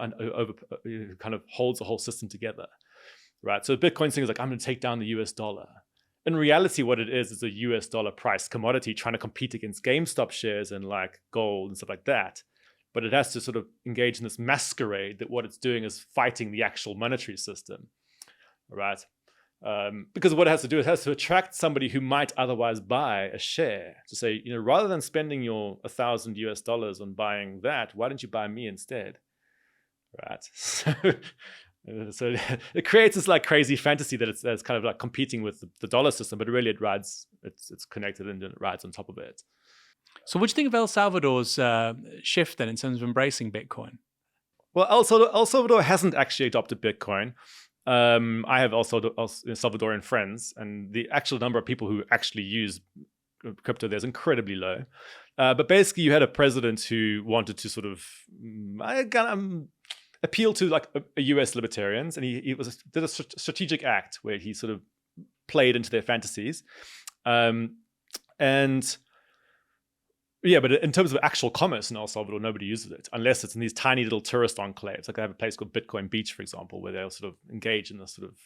who kind of holds the whole system together, right? So the Bitcoin thing is like, I'm gonna take down the US dollar. In reality, what it is a US dollar price commodity trying to compete against GameStop shares and like gold and stuff like that. But it has to sort of engage in this masquerade that what it's doing is fighting the actual monetary system, right? Because what it has to do, it has to attract somebody who might otherwise buy a share to say, rather than spending your $1,000 on buying that, why don't you buy me instead? Right. So it creates this like crazy fantasy that it's kind of like competing with the dollar system, but really it's connected and it rides on top of it. So what do you think of El Salvador's shift then in terms of embracing Bitcoin? Well, El Salvador hasn't actually adopted Bitcoin. I have also Salvadorian friends, and the actual number of people who actually use crypto there is incredibly low. But basically, you had a president who wanted to sort of appeal to like a US libertarians, and he did a strategic act where he sort of played into their fantasies, but in terms of actual commerce in El Salvador, nobody uses it unless it's in these tiny little tourist enclaves. Like they have a place called Bitcoin Beach, for example, where they'll sort of engage in this sort of,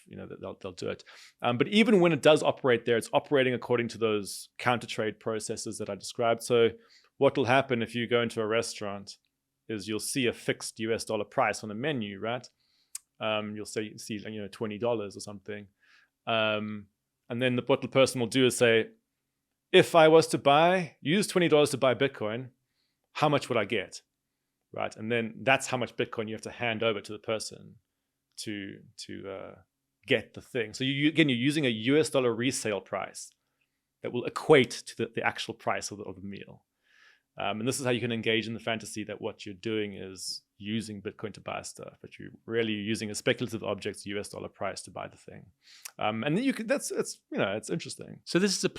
they'll do it. But even when it does operate there, it's operating according to those counter trade processes that I described. So what will happen if you go into a restaurant is you'll see a fixed US dollar price on the menu, right? You'll see $20 or something. And then what the person will do is say, if I was to use $20 to buy Bitcoin, how much would I get, right? And then that's how much Bitcoin you have to hand over to the person to get the thing. So you're using a US dollar resale price that will equate to the actual price of the meal. And this is how you can engage in the fantasy that what you're doing is using Bitcoin to buy stuff, but you're really using a speculative object's US dollar price to buy the thing. And then it's interesting. So this is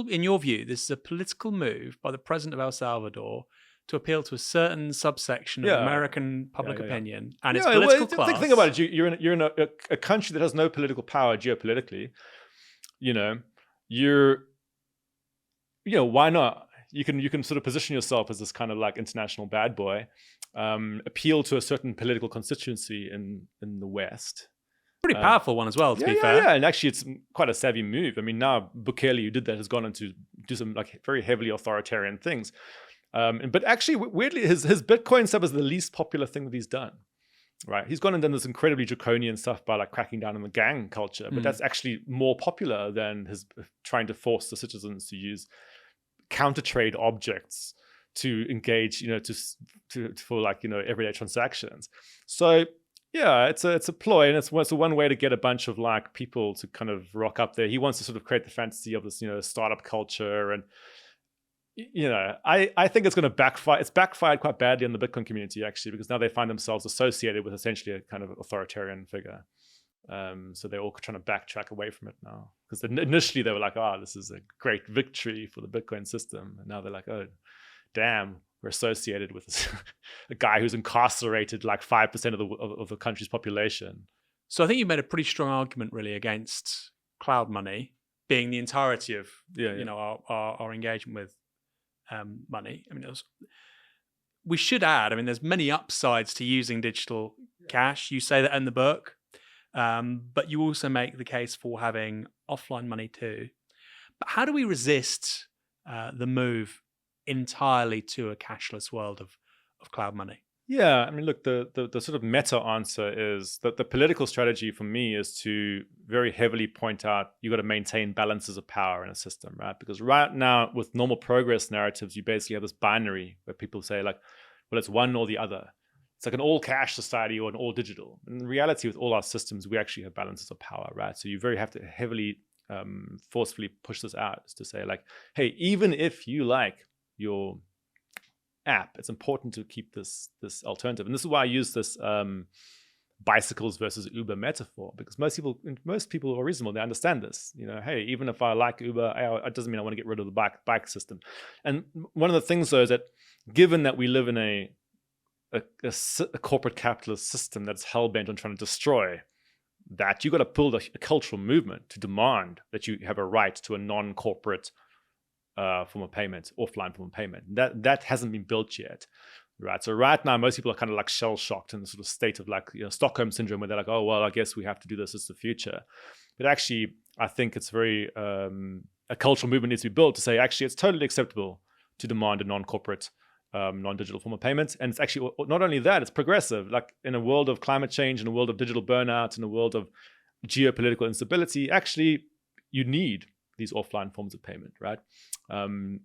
in your view, this is a political move by the president of El Salvador to appeal to a certain subsection of American public opinion and its political class. Think about it. You're in a country that has no political power geopolitically. Why not? You can sort of position yourself as this kind of like international bad boy, appeal to a certain political constituency in the West. Pretty powerful one as well, to be fair. Yeah, and actually it's quite a savvy move. I mean, now Bukele, who did that, has gone on to do some like very heavily authoritarian things. But actually, weirdly, his Bitcoin stuff is the least popular thing that he's done. right? He's gone and done this incredibly draconian stuff by like cracking down on the gang culture, but that's actually more popular than his trying to force the citizens to use counter trade objects to engage, for like, everyday transactions. So yeah, it's a ploy, and it's one way to get a bunch of like people to kind of rock up there. He wants to sort of create the fantasy of this, startup culture, and I think it's going to backfire. It's backfired quite badly on the Bitcoin community actually, because now they find themselves associated with essentially a kind of authoritarian figure. So they're all trying to backtrack away from it now, because initially they were like, "Oh, this is a great victory for the Bitcoin system," and now they're like, "Oh, damn, we're associated with a guy who's incarcerated like 5% of the country's population." So I think you made a pretty strong argument really against cloud money being the entirety of our engagement with money. I mean, we should add, there's many upsides to using digital cash. You say that in the book, but you also make the case for having offline money too. But how do we resist the move entirely to a cashless world of cloud money? Yeah, look, the sort of meta answer is that the political strategy for me is to very heavily point out you got to maintain balances of power in a system, right? Because right now with normal progress narratives, you basically have this binary where people say like, well, it's one or the other. It's like an all cash society or an all digital. In reality, with all our systems, we actually have balances of power, right? So you very have to heavily, forcefully push this out, is to say like, hey, even if you like your app, it's important to keep this alternative. And this is why I use this bicycles versus Uber metaphor, because most people are reasonable. They understand this. Hey, even if I like Uber, it doesn't mean I want to get rid of the bike system. And one of the things though is that given that we live in a corporate capitalist system that's hell-bent on trying to destroy that, you got to build a cultural movement to demand that you have a right to a non-corporate form of payment, offline form of payment. That hasn't been built yet, right? So right now, most people are kind of like shell-shocked in the sort of state of like Stockholm syndrome, where they're like, oh well, I guess we have to do this. It's the future. But actually, I think it's very a cultural movement needs to be built to say actually it's totally acceptable to demand a non-corporate, non-digital form of payment. And it's actually not only that, it's progressive. Like in a world of climate change, in a world of digital burnout, in a world of geopolitical instability, actually you need these offline forms of payment, right?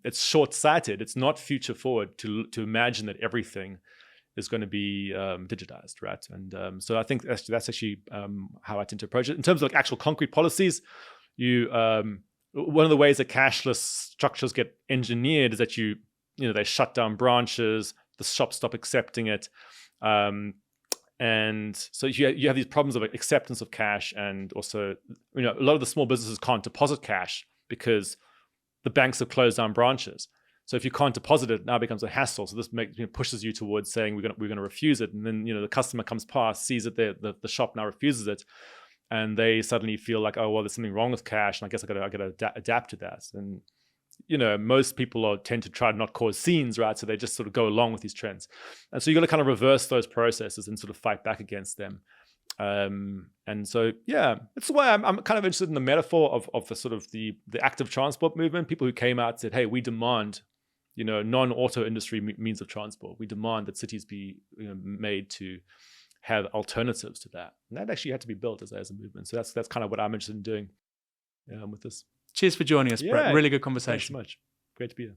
It's short-sighted. It's not future forward to imagine that everything is going to be digitized, right? And so I think that's actually how I tend to approach it. In terms of like actual concrete policies, one of the ways that cashless structures get engineered is that they shut down branches, the shops stop accepting it. And so you have these problems of acceptance of cash, and also, a lot of the small businesses can't deposit cash because the banks have closed down branches. So if you can't deposit it, now it becomes a hassle. So this pushes you towards saying we're going to refuse it, and then the customer comes past, sees that the shop now refuses it, and they suddenly feel like, oh well, there's something wrong with cash, and I guess I got to adapt to that. And most people tend to try to not cause scenes, right? So they just sort of go along with these trends. And so you got to kind of reverse those processes and sort of fight back against them. And so, yeah, that's why I'm kind of interested in the metaphor of the sort of the active transport movement. People who came out and said, hey, we demand, non-auto industry means of transport. We demand that cities be made to have alternatives to that. And that actually had to be built as a movement. So that's kind of what I'm interested in doing with this. Cheers for joining us, Brett. Really good conversation. Thanks so much. Great to be here.